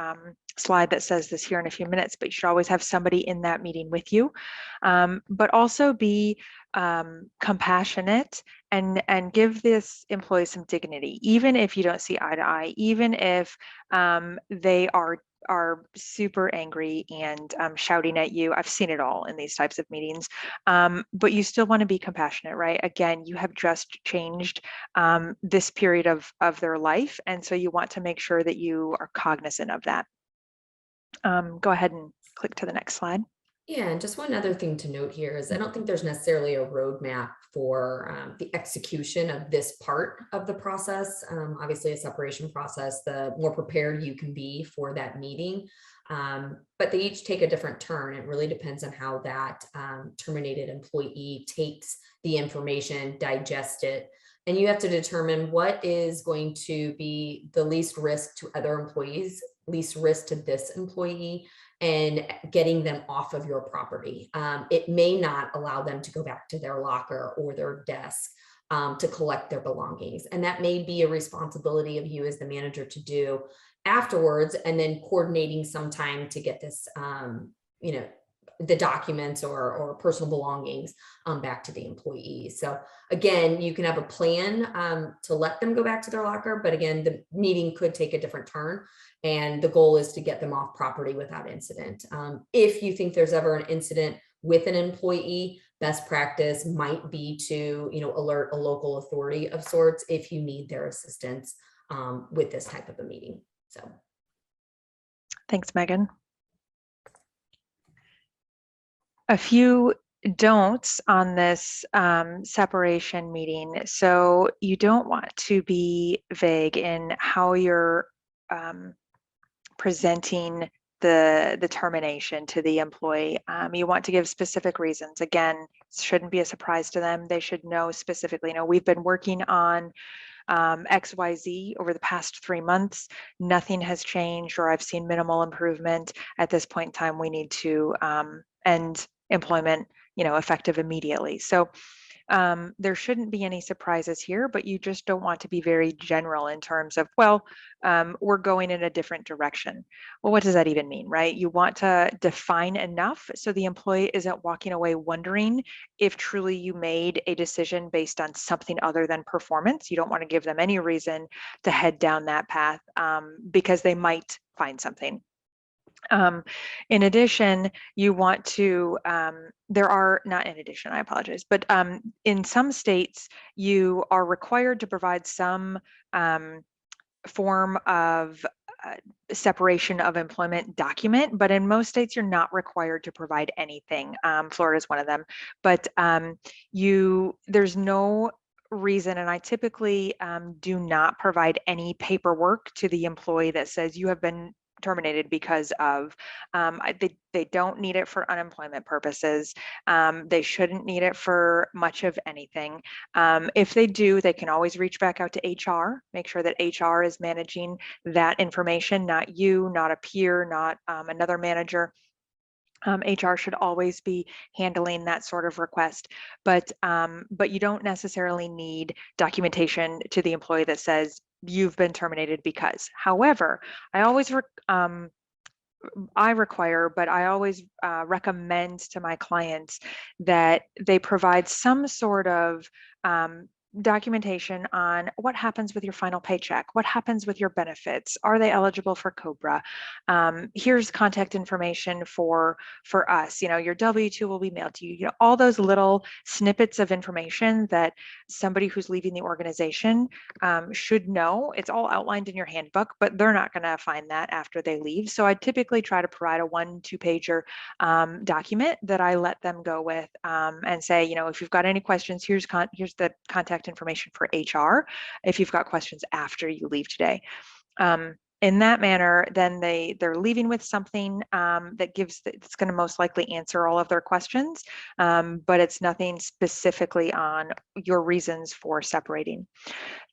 B: slide that says this here in a few minutes, but you should always have somebody in that meeting with you. But also be compassionate and give this employee some dignity, even if you don't see eye to eye, even if they are super angry and shouting at you. I've seen it all in these types of meetings, but you still want to be compassionate, right? Again, you have just changed this period of their life, and so you want to make sure that you are cognizant of that. Go ahead and click to the next slide.
A: Yeah, and just one other thing to note here is I don't think there's necessarily a roadmap for the execution of this part of the process. Obviously, a separation process, the more prepared you can be for that meeting. But they each take a different turn. It really depends on how that terminated employee takes the information, digest it. And you have to determine what is going to be the least risk to other employees, least risk to this employee, and getting them off of your property. It may not allow them to go back to their locker or their desk to collect their belongings. And that may be a responsibility of you as the manager to do afterwards, and then coordinating some time to get this, the documents or personal belongings back to the employees. So again, you can have a plan to let them go back to their locker, but again, the meeting could take a different turn. And the goal is to get them off property without incident. If you think there's ever an incident with an employee, best practice might be to, alert a local authority of sorts if you need their assistance with this type of a meeting. So,
B: Thanks, Megan. A few don'ts on this separation meeting. So you don't want to be vague in how you're presenting the termination to the employee. You want to give specific reasons. Again, it shouldn't be a surprise to them. They should know specifically, we've been working on XYZ over the past 3 months. Nothing has changed, or I've seen minimal improvement. At this point in time, we need to end employment, effective immediately. So there shouldn't be any surprises here, but you just don't want to be very general in terms of, we're going in a different direction. Well, what does that even mean, right? You want to define enough so the employee isn't walking away wondering if truly you made a decision based on something other than performance. You don't want to give them any reason to head down that path because they might find something. In addition, you want to, there are, not in addition, I apologize, but in some states, you are required to provide some form of uh, separation of employment document, but in most states, you're not required to provide anything. Florida is one of them, but there's no reason, and I typically do not provide any paperwork to the employee that says you have been terminated because of, they don't need it for unemployment purposes. They shouldn't need it for much of anything. If they do, they can always reach back out to HR, make sure that HR is managing that information, not you, not a peer, not another manager. HR should always be handling that sort of request, but you don't necessarily need documentation to the employee that says you've been terminated because. However, I always I require, but I always recommend to my clients that they provide some sort of documentation on what happens with your final paycheck, what happens with your benefits, are they eligible for COBRA? Here's contact information for us. Your W-2 will be mailed to you. All those little snippets of information that somebody who's leaving the organization should know. It's all outlined in your handbook, but they're not going to find that after they leave. So I typically try to provide a 1-2 pager document that I let them go with and say, if you've got any questions, here's the contact information for HR if you've got questions after you leave today. In that manner, then they're leaving with something it's going to most likely answer all of their questions, but it's nothing specifically on your reasons for separating.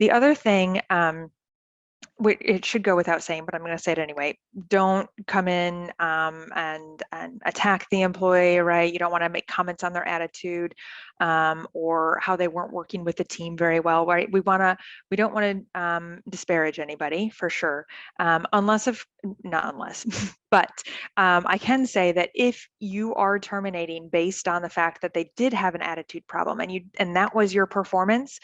B: The other thing, it should go without saying, but I'm going to say it anyway. Don't come in and attack the employee, right? You don't want to make comments on their attitude or how they weren't working with the team very well, right? We don't want to disparage anybody for sure, not unless, but I can say that if you are terminating based on the fact that they did have an attitude problem and that was your performance,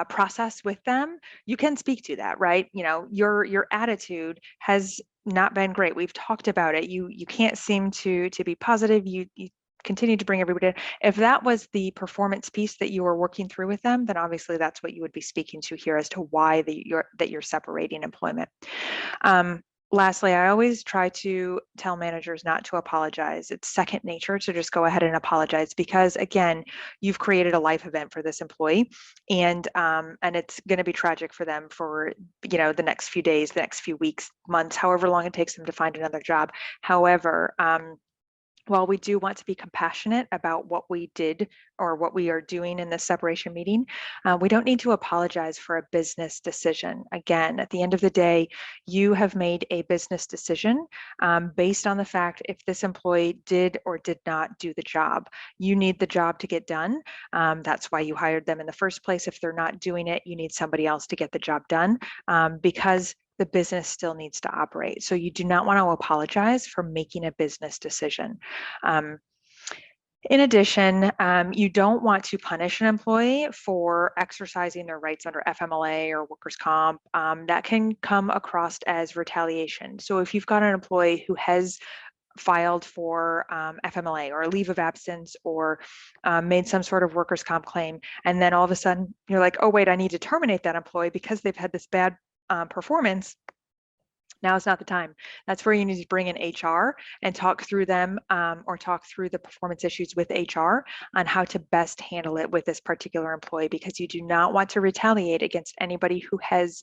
B: process with them, you can speak to that, right? Your attitude has not been great. We've talked about it. You can't seem to be positive. You continue to bring everybody in. If that was the performance piece that you were working through with them, then obviously that's what you would be speaking to here as to why you're separating employment. Lastly, I always try to tell managers not to apologize. It's second nature to just go ahead and apologize because, again, you've created a life event for this employee, and it's going to be tragic for them for the next few days, the next few weeks, months, however long it takes them to find another job. However, while we do want to be compassionate about what we did or what we are doing in this separation meeting, we don't need to apologize for a business decision. Again, at the end of the day, you have made a business decision based on the fact if this employee did or did not do the job. You need the job to get done. That's why you hired them in the first place. If they're not doing it, you need somebody else to get the job done because the business still needs to operate. So you do not want to apologize for making a business decision. In addition, you don't want to punish an employee for exercising their rights under FMLA or workers' comp. That can come across as retaliation. So if you've got an employee who has filed for FMLA or a leave of absence or made some sort of workers' comp claim, and then all of a sudden you're like, oh, wait, I need to terminate that employee because they've had this bad performance, now is not the time. That's where you need to bring in HR and talk through them or talk through the performance issues with HR on how to best handle it with this particular employee, because you do not want to retaliate against anybody who has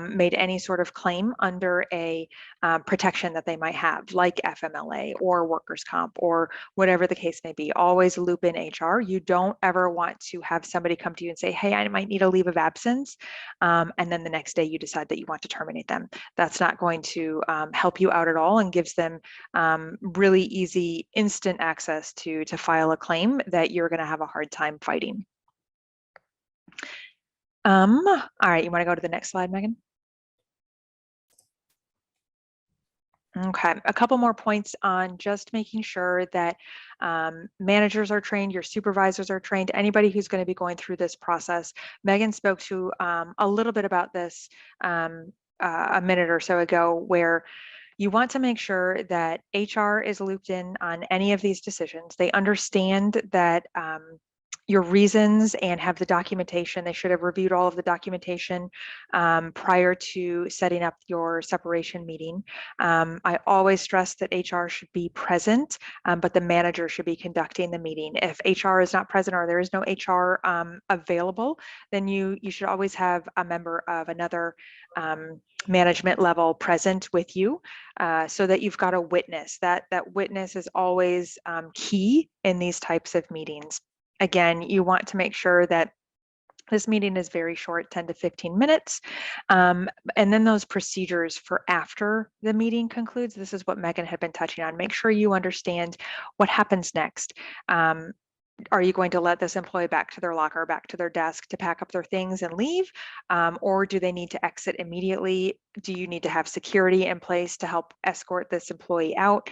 B: made any sort of claim under a protection that they might have, like FMLA or workers' comp or whatever the case may be. Always loop in HR. You don't ever want to have somebody come to you and say, hey, I might need a leave of absence. And then the next day you decide that you want to terminate them. That's not going to help you out at all and gives them really easy, instant access to file a claim that you're going to have a hard time fighting. All right, you want to go to the next slide, Megan? Okay, a couple more points on just making sure that managers are trained, your supervisors are trained, anybody who's going to be going through this process. Megan spoke to a little bit about this a minute or so ago, where you want to make sure that HR is looped in on any of these decisions. They understand that your reasons and have the documentation. They should have reviewed all of the documentation prior to setting up your separation meeting. I always stress that HR should be present, but the manager should be conducting the meeting. If HR is not present or there is no HR available, then you should always have a member of another management level present with you, so that you've got a witness. That witness is always key in these types of meetings. Again, you want to make sure that this meeting is very short, 10 to 15 minutes. And then those procedures for after the meeting concludes, this is what Megan had been touching on. Make sure you understand what happens next. Are you going to let this employee back to their locker, back to their desk to pack up their things and leave? Or do they need to exit immediately? Do you need to have security in place to help escort this employee out?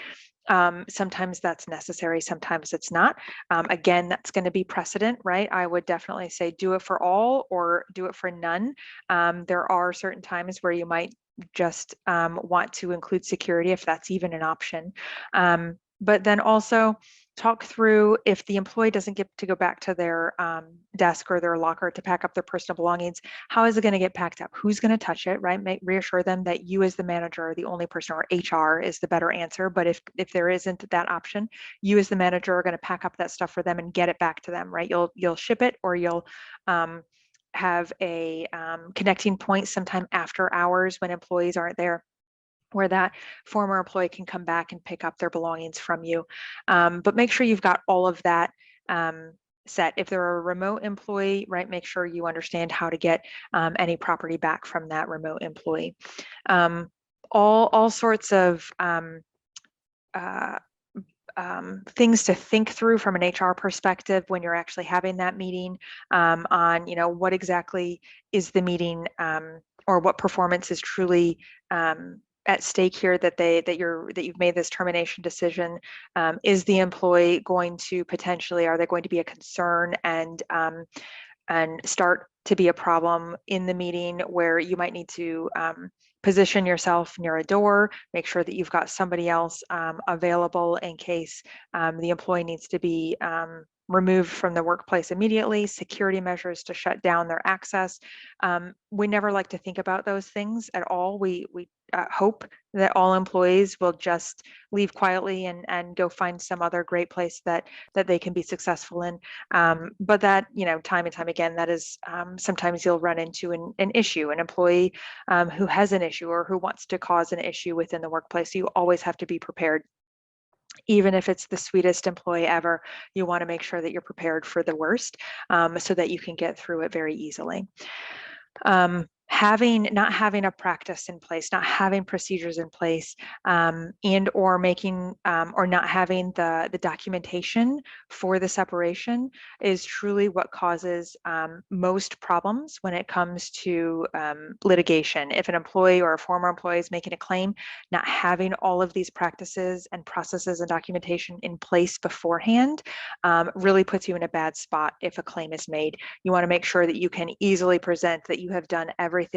B: Sometimes that's necessary, sometimes it's not. Again, that's going to be precedent, right? I would definitely say do it for all or do it for none. There are certain times where you might just want to include security if that's even an option. But then also talk through, if the employee doesn't get to go back to their desk or their locker to pack up their personal belongings, how is it going to get packed up? Who's going to touch it, right? Reassure them that you as the manager are the only person, or HR is the better answer. But if there isn't that option, you as the manager are going to pack up that stuff for them and get it back to them, right? You'll ship it, or you'll have a connecting point sometime after hours when employees aren't there, where that former employee can come back and pick up their belongings from you. But make sure you've got all of that set. If they're a remote employee, right, make sure you understand how to get any property back from that remote employee. All sorts of things to think through from an HR perspective when you're actually having that meeting, on, what exactly is the meeting, or what performance is truly at stake here, that you've made this termination decision. Is the employee going to potentially, are they going to be a concern and start to be a problem in the meeting, where you might need to position yourself near a door, make sure that you've got somebody else available in case the employee needs to be removed from the workplace immediately, security measures to shut down their access. We never like to think about those things at all. We hope that all employees will just leave quietly and go find some other great place that they can be successful in. But that, time and time again, that is sometimes you'll run into an issue, an employee who has an issue or who wants to cause an issue within the workplace. So you always have to be prepared. Even if it's the sweetest employee ever, you want to make sure that you're prepared for the worst, so that you can get through it very easily. Not having a practice in place, not having procedures in place, and or making or not having the documentation for the separation is truly what causes most problems when it comes to litigation. If an employee or a former employee is making a claim, not having all of these practices and processes and documentation in place beforehand really puts you in a bad spot if a claim is made. You want to make sure that you can easily present that you have done everything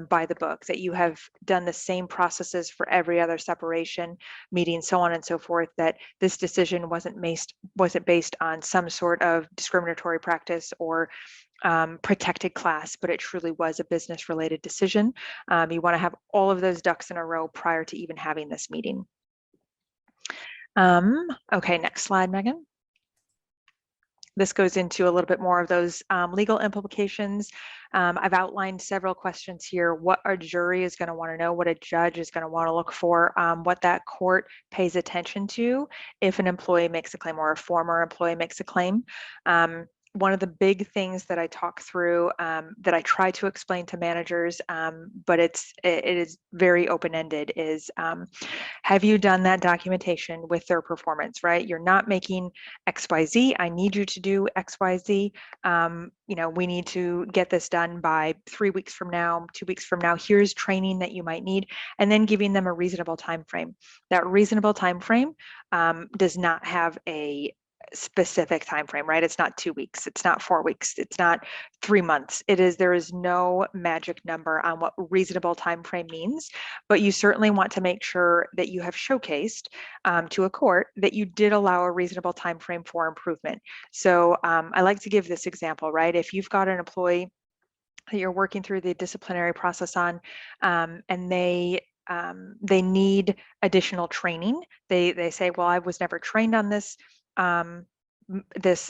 B: by the book, that you have done the same processes for every other separation meeting, so on and so forth, that this decision wasn't based on some sort of discriminatory practice or protected class, but it truly was a business related decision. You want to have all of those ducks in a row prior to even having this meeting. Okay, next slide, Megan. This goes into a little bit more of those legal implications. I've outlined several questions here: what a jury is going to want to know, what a judge is going to want to look for, what that court pays attention to if an employee makes a claim or a former employee makes a claim. One of the big things that I talk through, that I try to explain to managers, but it is very open-ended, is have you done that documentation with their performance, right? You're not making XYZ. I need you to do XYZ. We need to get this done by 3 weeks from now, 2 weeks from now. Here's training that you might need, and then giving them a reasonable time frame. That reasonable time frame does not have a specific time frame, right? It's not 2 weeks, it's not 4 weeks, it's not 3 months. There is no magic number on what reasonable time frame means, but you certainly want to make sure that you have showcased to a court that you did allow a reasonable time frame for improvement. So I like to give this example, right? If you've got an employee that you're working through the disciplinary process on, and they need additional training. They say, well, I was never trained on this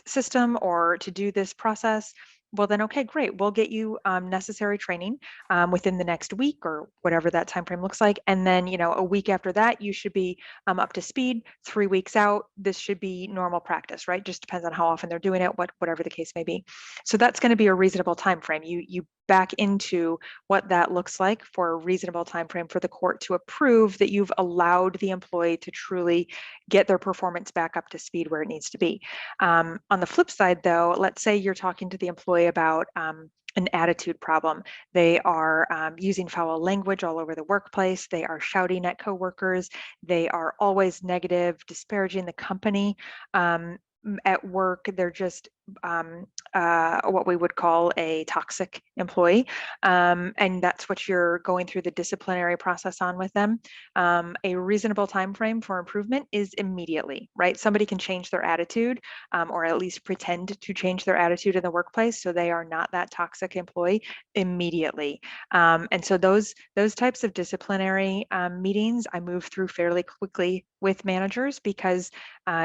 B: system or to do this process. Well, then, okay, great. We'll get you necessary training within the next week or whatever that time frame looks like. And then, a week after that, you should be up to speed. 3 weeks out, this should be normal practice, right? Just depends on how often they're doing it, whatever the case may be. So that's going to be a reasonable time frame. You back into what that looks like for a reasonable time frame for the court to approve that you've allowed the employee to truly get their performance back up to speed where it needs to be. On the flip side, though, let's say you're talking to the employee about an attitude problem. They are using foul language all over the workplace. They are shouting at coworkers. They are always negative, disparaging the company. At work, they're just what we would call a toxic employee. And that's what you're going through the disciplinary process on with them. A reasonable time frame for improvement is immediately, right? Somebody can change their attitude or at least pretend to change their attitude in the workplace so they are not that toxic employee immediately. And so those types of disciplinary meetings I move through fairly quickly with managers because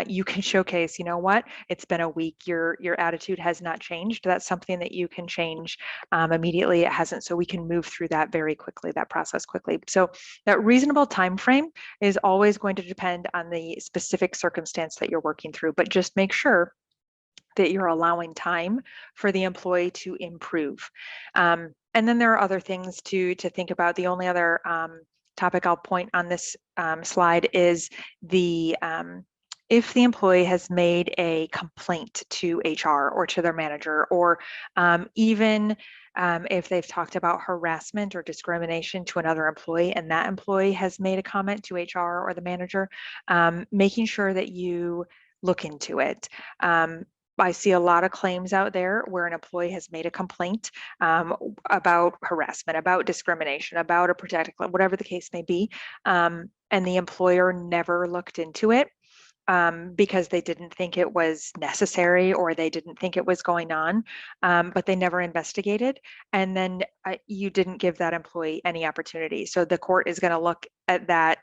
B: you can showcase, what, it's been a week, your attitude has not changed. That's something that you can change immediately. It hasn't, so we can move through that very quickly, that process quickly. So that reasonable time frame is always going to depend on the specific circumstance that you're working through, but just make sure that you're allowing time for the employee to improve. And then there are other things to think about. The only other topic I'll point on this slide is if the employee has made a complaint to HR or to their manager, or even if they've talked about harassment or discrimination to another employee and that employee has made a comment to HR or the manager, making sure that you look into it. I see a lot of claims out there where an employee has made a complaint about harassment, about discrimination, about a protected, whatever the case may be, and the employer never looked into it because they didn't think it was necessary or they didn't think it was going on, but they never investigated. And then you didn't give that employee any opportunity. So the court is going to look at that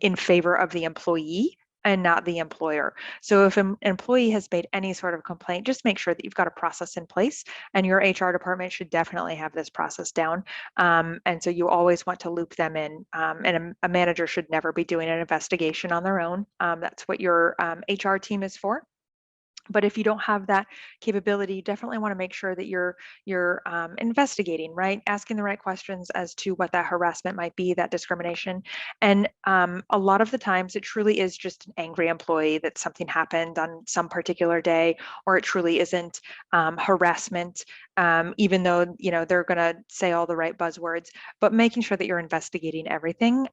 B: in favor of the employee and not the employer. So if an employee has made any sort of complaint, just make sure that you've got a process in place, and your HR department should definitely have this process down. And so you always want to loop them in, and a manager should never be doing an investigation on their own. That's what your HR team is for. But if you don't have that capability, you definitely want to make sure that you're investigating, right? Asking the right questions as to what that harassment might be, that discrimination. And a lot of the times it truly is just an angry employee that something happened on some particular day, or it truly isn't harassment, even though, they're going to say all the right buzzwords, but making sure that you're investigating everything.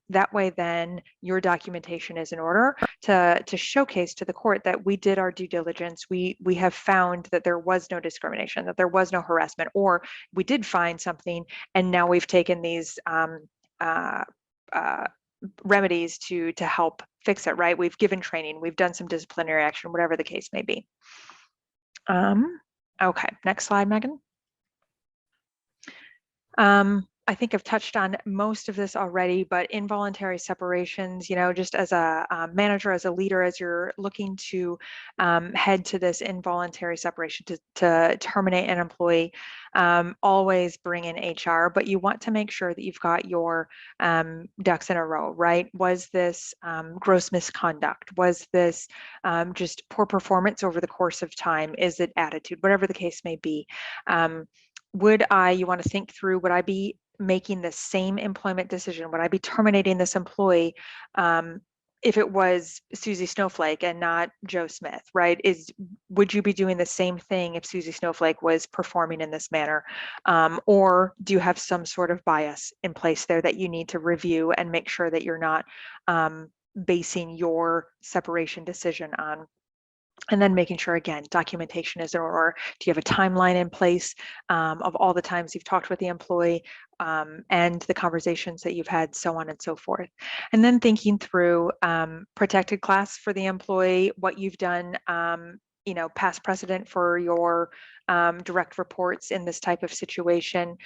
B: That way, then your documentation is in order to showcase to the court that we did our due diligence. We have found that there was no discrimination, that there was no harassment, or we did find something, and now we've taken these remedies to help fix it, right? We've given training, we've done some disciplinary action, whatever the case may be. Okay, next slide, Megan. I think I've touched on most of this already, but involuntary separations, just as a manager, as a leader, as you're looking to head to this involuntary separation to terminate an employee, always bring in HR, but you want to make sure that you've got your ducks in a row, right? Was this gross misconduct? Was this just poor performance over the course of time? Is it attitude? Whatever the case may be. You want to think through, would I be making the same employment decision? Would I be terminating this employee if it was Susie Snowflake and not Joe Smith, right? Would you be doing the same thing if Susie Snowflake was performing in this manner? Or do you have some sort of bias in place there that you need to review and make sure that you're not basing your separation decision on And then making sure, again, documentation is in order. Do you have a timeline in place of all the times you've talked with the employee and the conversations that you've had, so on and so forth. And then thinking through protected class for the employee, what you've done, past precedent for your direct reports in this type of situation.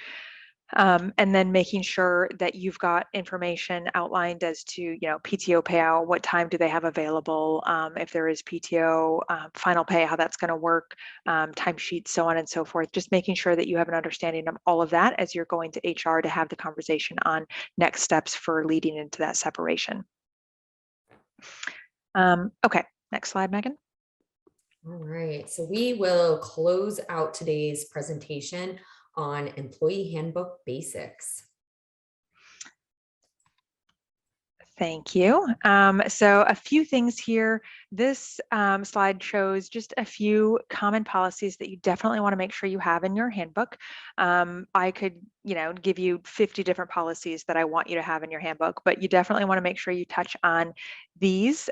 B: And then making sure that you've got information outlined as to, PTO payout, what time do they have available, if there is PTO, final pay, how that's going to work, timesheets, so on and so forth. Just making sure that you have an understanding of all of that as you're going to HR to have the conversation on next steps for leading into that separation. Okay, next slide, Megan.
A: All right, so we will close out today's presentation on employee handbook basics.
B: Thank you. So a few things here. This slide shows just a few common policies that you definitely want to make sure you have in your handbook. I could, give you 50 different policies that I want you to have in your handbook, but you definitely want to make sure you touch on these.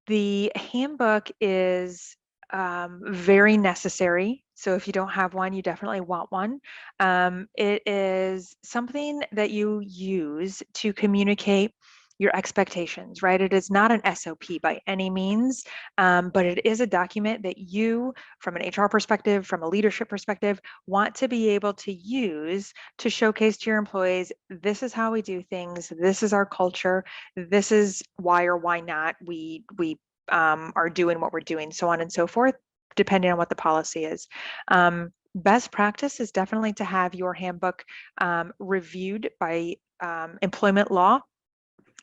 B: The handbook is very necessary. So if you don't have one, you definitely want one. It is something that you use to communicate your expectations, right? It is not an SOP by any means, but it is a document that you, from an HR perspective, from a leadership perspective, want to be able to use to showcase to your employees, this is how we do things, this is our culture, this is why or why not we are doing what we're doing, so on and so forth, depending on what the policy is. Best practice is definitely to have your handbook reviewed by employment law.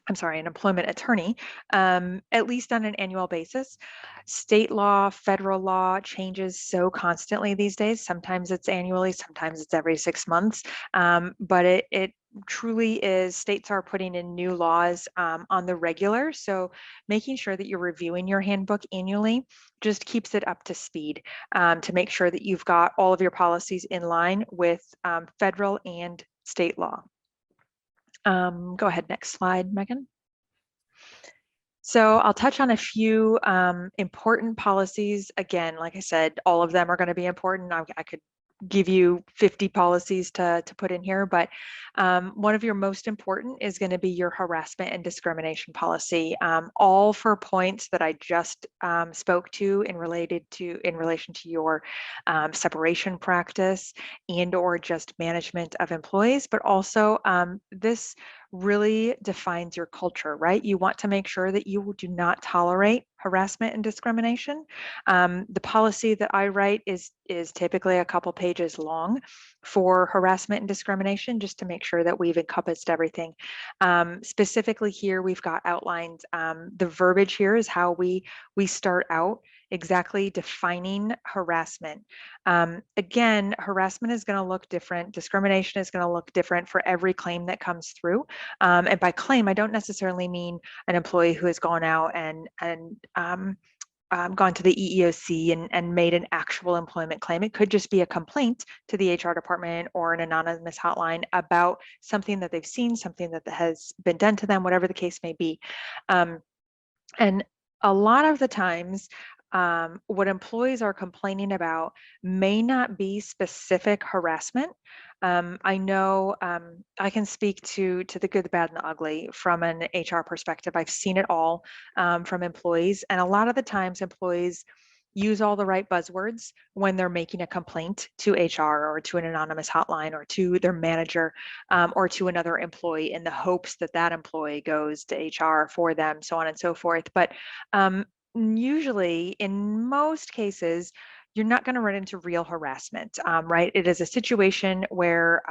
B: I'm sorry, an employment attorney, at least on an annual basis. State law, federal law changes so constantly these days. Sometimes it's annually, sometimes it's every 6 months, but it truly is, states are putting in new laws on the regular. So making sure that you're reviewing your handbook annually just keeps it up to speed to make sure that you've got all of your policies in line with federal and state law. Go ahead, next slide, Megan. So I'll touch on a few important policies. Again, like I said, all of them are going to be important. I could give you 50 policies to put in here, but one of your most important is going to be your harassment and discrimination policy, all for points that I just spoke to in relation to your separation practice and or just management of employees, but also this really defines your culture, right? You want to make sure that you do not tolerate harassment and discrimination. The policy that I write is typically a couple pages long for harassment and discrimination, just to make sure that we've encompassed everything. Specifically here, we've got outlined the verbiage here is how we start out exactly defining harassment. Again, harassment is going to look different. Discrimination is going to look different for every claim that comes through. And by claim, I don't necessarily mean an employee who has gone out and gone to the EEOC and made an actual employment claim. It could just be a complaint to the HR department or an anonymous hotline about something that they've seen, something that has been done to them, whatever the case may be. And a lot of the times, what employees are complaining about may not be specific harassment. I know I can speak to the good, the bad, and the ugly from an HR perspective. I've seen it all from employees, and a lot of the times employees use all the right buzzwords when they're making a complaint to HR or to an anonymous hotline or to their manager or to another employee in the hopes that that employee goes to HR for them, so on and so forth. But usually, in most cases, you're not going to run into real harassment, right? It is a situation where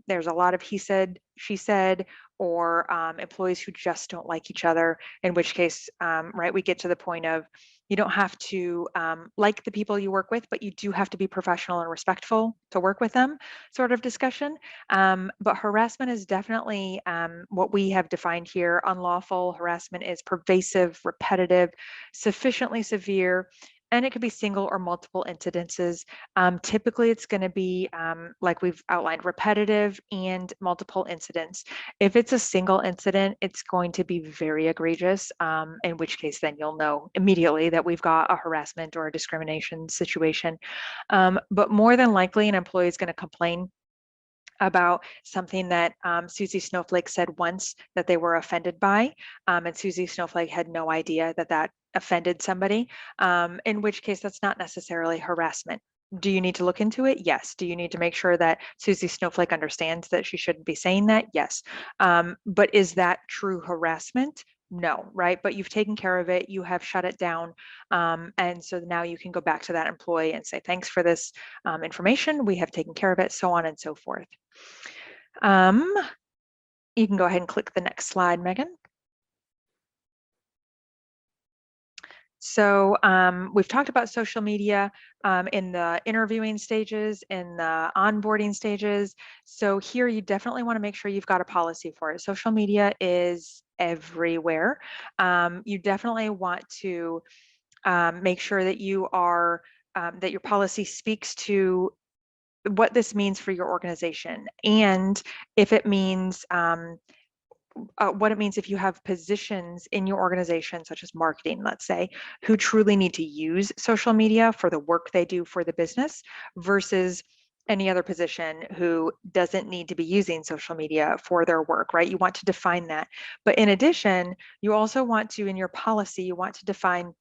B: there's a lot of he said, she said, or employees who just don't like each other, in which case, right, we get to the point of you don't have to like the people you work with, but you do have to be professional and respectful to work with them sort of discussion. But harassment is definitely what we have defined here. Unlawful harassment is pervasive, repetitive, sufficiently severe, and it could be single or multiple incidences. Typically, it's going to be, like we've outlined, repetitive and multiple incidents. If it's a single incident, it's going to be very egregious, in which case then you'll know immediately that we've got a harassment or a discrimination situation. But more than likely, an employee is going to complain about something that Susie Snowflake said once that they were offended by, and Susie Snowflake had no idea that that offended somebody, in which case that's not necessarily harassment. Do you need to look into it? Yes. Do you need to make sure that Susie Snowflake understands that she shouldn't be saying that? Yes. But is that true harassment? No, right? But you've taken care of it, you have shut it down. And so now you can go back to that employee and say, thanks for this information. We have taken care of it, so on and so forth. You can go ahead and click the next slide, Megan. So we've talked about social media in the interviewing stages, in the onboarding stages. So here you definitely want to make sure you've got a policy for it. Social media is everywhere. You definitely want to make sure that you are, that your policy speaks to what this means for your organization, and if it means what it means if you have positions in your organization, such as marketing, let's say, who truly need to use social media for the work they do for the business versus any other position who doesn't need to be using social media for their work, right? You want to define that. But in addition, you also want to, in your policy, you want to define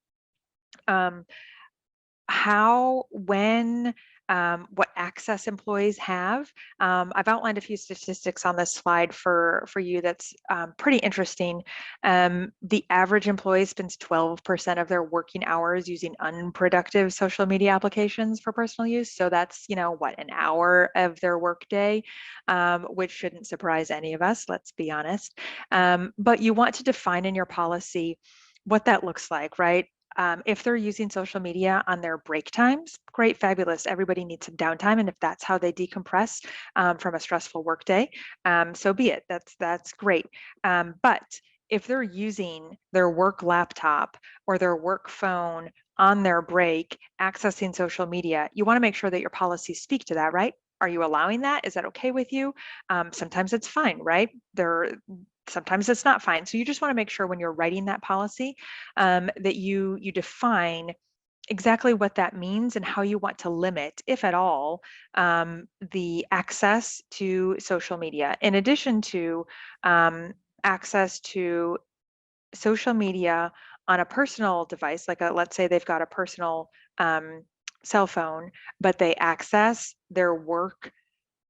B: how, when, what access employees have. I've outlined a few statistics on this slide for you that's pretty interesting. The average employee spends 12% of their working hours using unproductive social media applications for personal use. So that's, what, an hour of their workday, which shouldn't surprise any of us, let's be honest. But you want to define in your policy what that looks like, right? If they're using social media on their break times, great, fabulous. Everybody needs some downtime, and if that's how they decompress from a stressful workday, so be it. That's great. But if they're using their work laptop or their work phone on their break, accessing social media, you want to make sure that your policies speak to that, right? Are you allowing that? Is that okay with you? Sometimes it's fine, right? Sometimes it's not fine. So you just want to make sure when you're writing that policy that you define exactly what that means and how you want to limit, if at all, the access to social media. In addition to access to social media on a personal device, like let's say they've got a personal cell phone, but they access their work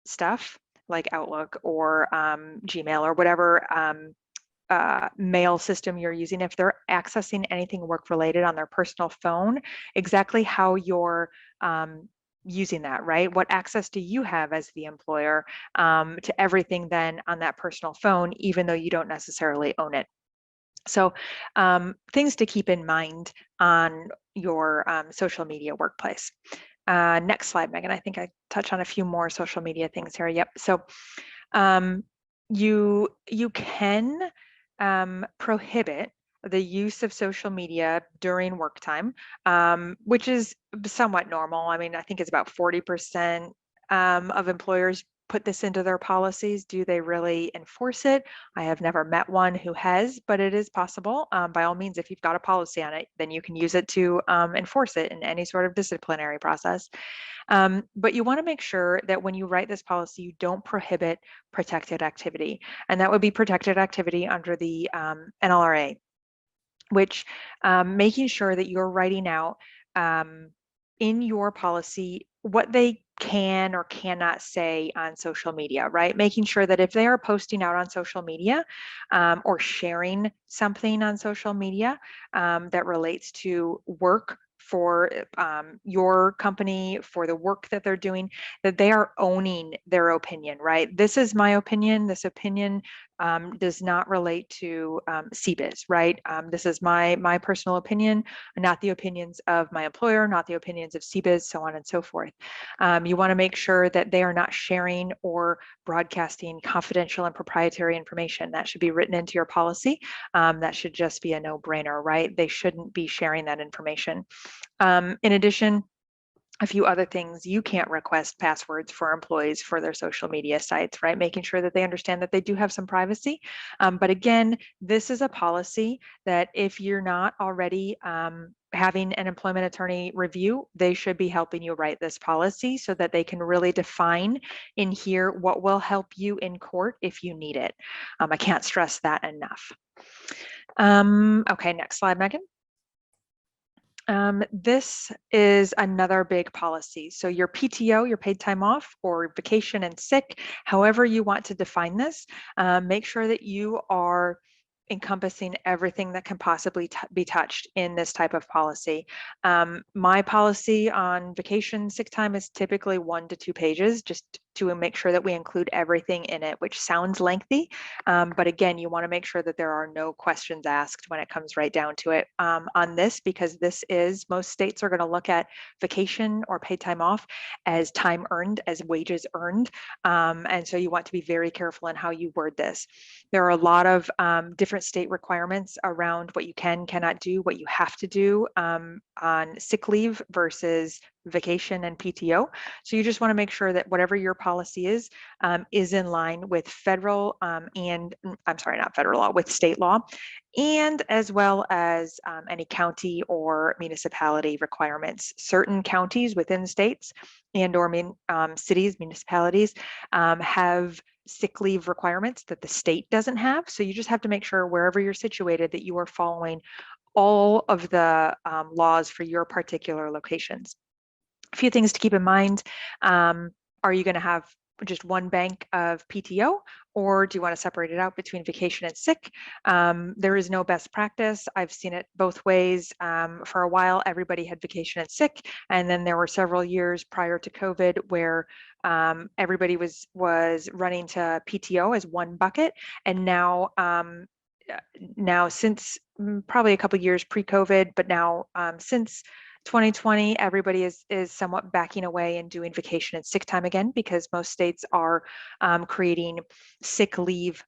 B: stuff like Outlook or Gmail or whatever mail system you're using, if they're accessing anything work related on their personal phone, exactly how you're using that, right? What access do you have as the employer to everything then on that personal phone, even though you don't necessarily own it? So things to keep in mind on your social media workplace. Next slide, Megan. I think I touched on a few more social media things here. Yep. So you can prohibit the use of social media during work time, which is somewhat normal. I mean, I think it's about 40% of employers put this into their policies. Do they really enforce it? I have never met one who has, but it is possible. By all means, if you've got a policy on it, then you can use it to enforce it in any sort of disciplinary process. But you want to make sure that when you write this policy, you don't prohibit protected activity. And that would be protected activity under the NLRA, which making sure that you're writing out in your policy what they can or cannot say on social media, right? Making sure that if they are posting out on social media or sharing something on social media that relates to work for your company, for the work that they're doing, that they are owning their opinion, right? This is my opinion. This opinion does not relate to CBIZ, right? This is my personal opinion, not the opinions of my employer, not the opinions of CBIZ, so on and so forth. You want to make sure that they are not sharing or broadcasting confidential and proprietary information. That should be written into your policy. That should just be a no-brainer, right? They shouldn't be sharing that information. In addition, a few other things, you can't request passwords for employees for their social media sites, right? Making sure that they understand that they do have some privacy. But again, this is a policy that if you're not already having an employment attorney review, they should be helping you write this policy so that they can really define in here what will help you in court if you need it. I can't stress that enough. Okay, next slide, Megan. This is another big policy. So your PTO, your paid time off, or vacation and sick, however you want to define this, make sure that you are encompassing everything that can possibly be touched in this type of policy. My policy on vacation sick time is typically 1 to 2 pages, just to make sure that we include everything in it, which sounds lengthy. But again, you want to make sure that there are no questions asked when it comes right down to it on this, because this is, most states are going to look at vacation or paid time off as time earned, as wages earned. And so you want to be very careful in how you word this. There are a lot of different state requirements around what you cannot do, what you have to do on sick leave versus vacation and PTO. So you just want to make sure that whatever your policy is in line with federal and I'm sorry, not federal law, with state law, and as well as any county or municipality requirements. Certain counties within states and or cities, municipalities have sick leave requirements that the state doesn't have. So you just have to make sure wherever you're situated that you are following all of the laws for your particular locations. A few things to keep in mind. Are you going to have just one bank of PTO, or do you want to separate it out between vacation and sick? There is no best practice. I've seen it both ways. For a while, everybody had vacation and sick, and then there were several years prior to COVID where everybody was running to PTO as one bucket, and now since probably a couple years pre-COVID, but now since 2020, everybody is somewhat backing away and doing vacation and sick time again, because most states are creating sick leave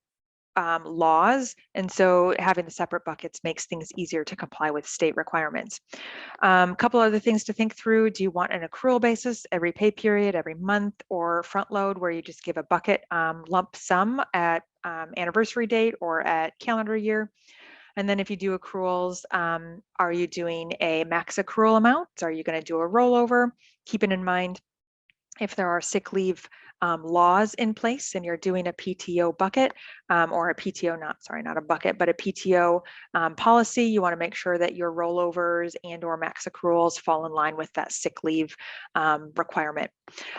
B: laws. And so having the separate buckets makes things easier to comply with state requirements. A couple other things to think through. Do you want an accrual basis every pay period, every month, or front load where you just give a bucket lump sum at anniversary date or at calendar year? And then if you do accruals, are you doing a max accrual amount? Are you going to do a rollover? Keeping in mind, if there are sick leave laws in place and you're doing a PTO bucket or a PTO, not a bucket, but a PTO policy, you want to make sure that your rollovers and or max accruals fall in line with that sick leave requirement.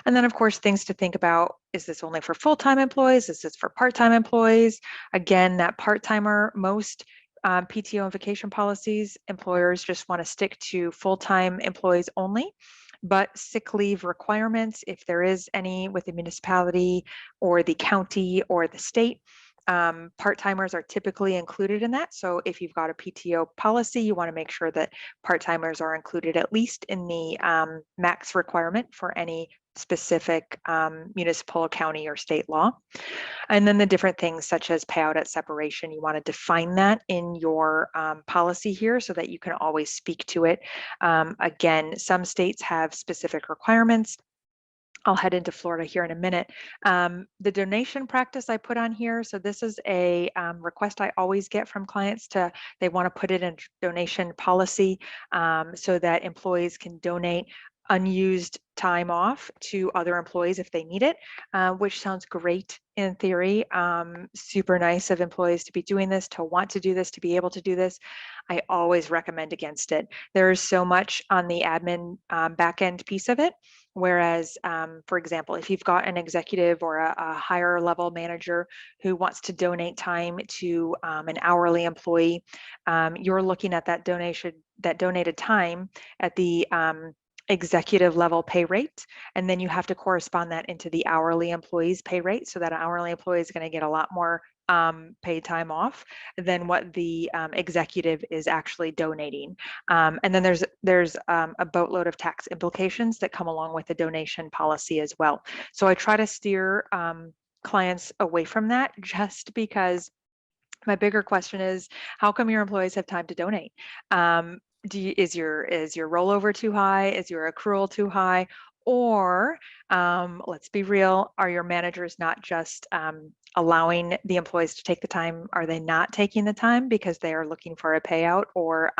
B: And then of course, things to think about, is this only for full-time employees? Is this for part-time employees? Again, that part-timer, most PTO and vacation policies, employers just want to stick to full-time employees only. But sick leave requirements, if there is any with the municipality or the county or the state, part-timers are typically included in that. So if you've got a PTO policy, you want to make sure that part-timers are included at least in the max requirement for any specific municipal, county, or state law. And then the different things such as payout at separation, you want to define that in your policy here so that you can always speak to it. Again, some states have specific requirements. I'll head into Florida here in a minute. The donation practice I put on here. So this is a request I always get from clients they want to put it in donation policy so that employees can donate unused time off to other employees if they need it, which sounds great in theory. Super nice of employees to be doing this, to want to do this, to be able to do this. I always recommend against it. There's so much on the admin back end piece of it. Whereas, for example, if you've got an executive or a higher level manager who wants to donate time to an hourly employee, you're looking at that donated time at the executive level pay rate, and then you have to correspond that into the hourly employee's pay rate. So that hourly employee is going to get a lot more paid time off than what the executive is actually donating. And then there's a boatload of tax implications that come along with the donation policy as well. So I try to steer clients away from that, just because my bigger question is, how come your employees have time to donate? Is your rollover too high? Is your accrual too high? Or let's be real, are your managers not just allowing the employees to take the time? Are they not taking the time because they are looking for a payout, or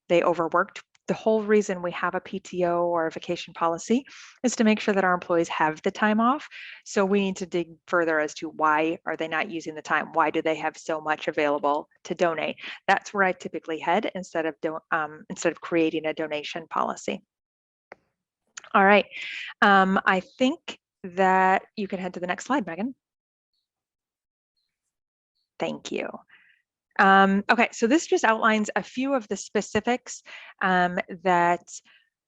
B: they overworked? The whole reason we have a PTO or a vacation policy is to make sure that our employees have the time off. So we need to dig further as to why are they not using the time? Why do they have so much available to donate? That's where I typically head instead of creating a donation policy. All right. I think that you can head to the next slide, Megan. Thank you. Okay, so this just outlines a few of the specifics that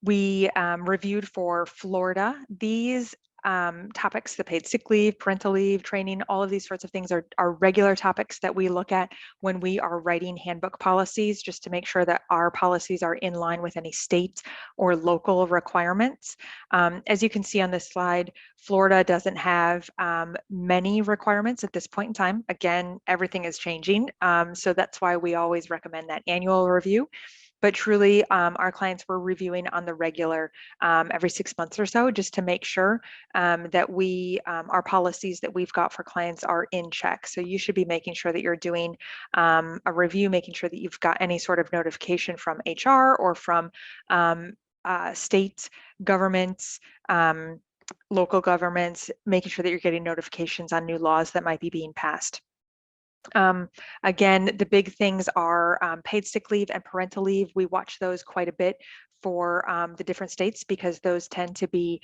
B: we reviewed for Florida. These topics, the paid sick leave, parental leave, training, all of these sorts of things are regular topics that we look at when we are writing handbook policies, just to make sure that our policies are in line with any state or local requirements. As you can see on this slide, Florida doesn't have many requirements at this point in time. Again, everything is changing. So that's why we always recommend that annual review. But truly, our clients were reviewing on the regular every 6 months or so, just to make sure that our policies that we've got for clients are in check. So you should be making sure that you're doing a review, making sure that you've got any sort of notification from HR or from state governments, local governments, making sure that you're getting notifications on new laws that might be being passed. Again, the big things are paid sick leave and parental leave. We watch those quite a bit for the different states, because those tend to be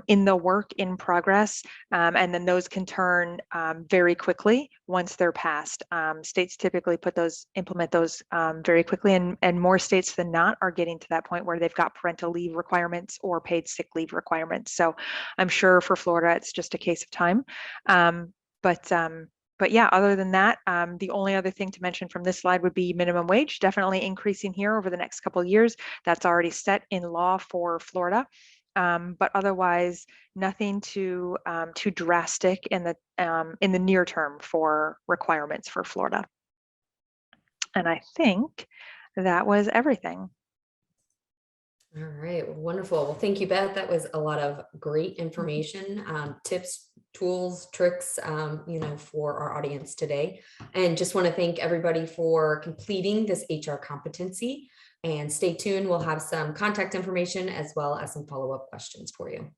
B: in the work in progress, and then those can turn very quickly once they're passed. States typically implement those very quickly, and more states than not are getting to that point where they've got parental leave requirements or paid sick leave requirements. So I'm sure for Florida, it's just a case of time. But yeah, other than that, the only other thing to mention from this slide would be minimum wage, definitely increasing here over the next couple of years. That's already set in law for Florida. But otherwise, nothing too drastic in the near term for requirements for Florida. And I think that was everything.
A: All right, wonderful. Well, thank you, Beth. That was a lot of great information, tips, tools, tricks, for our audience today. And just want to thank everybody for completing this HR competency. And stay tuned. We'll have some contact information as well as some follow-up questions for you.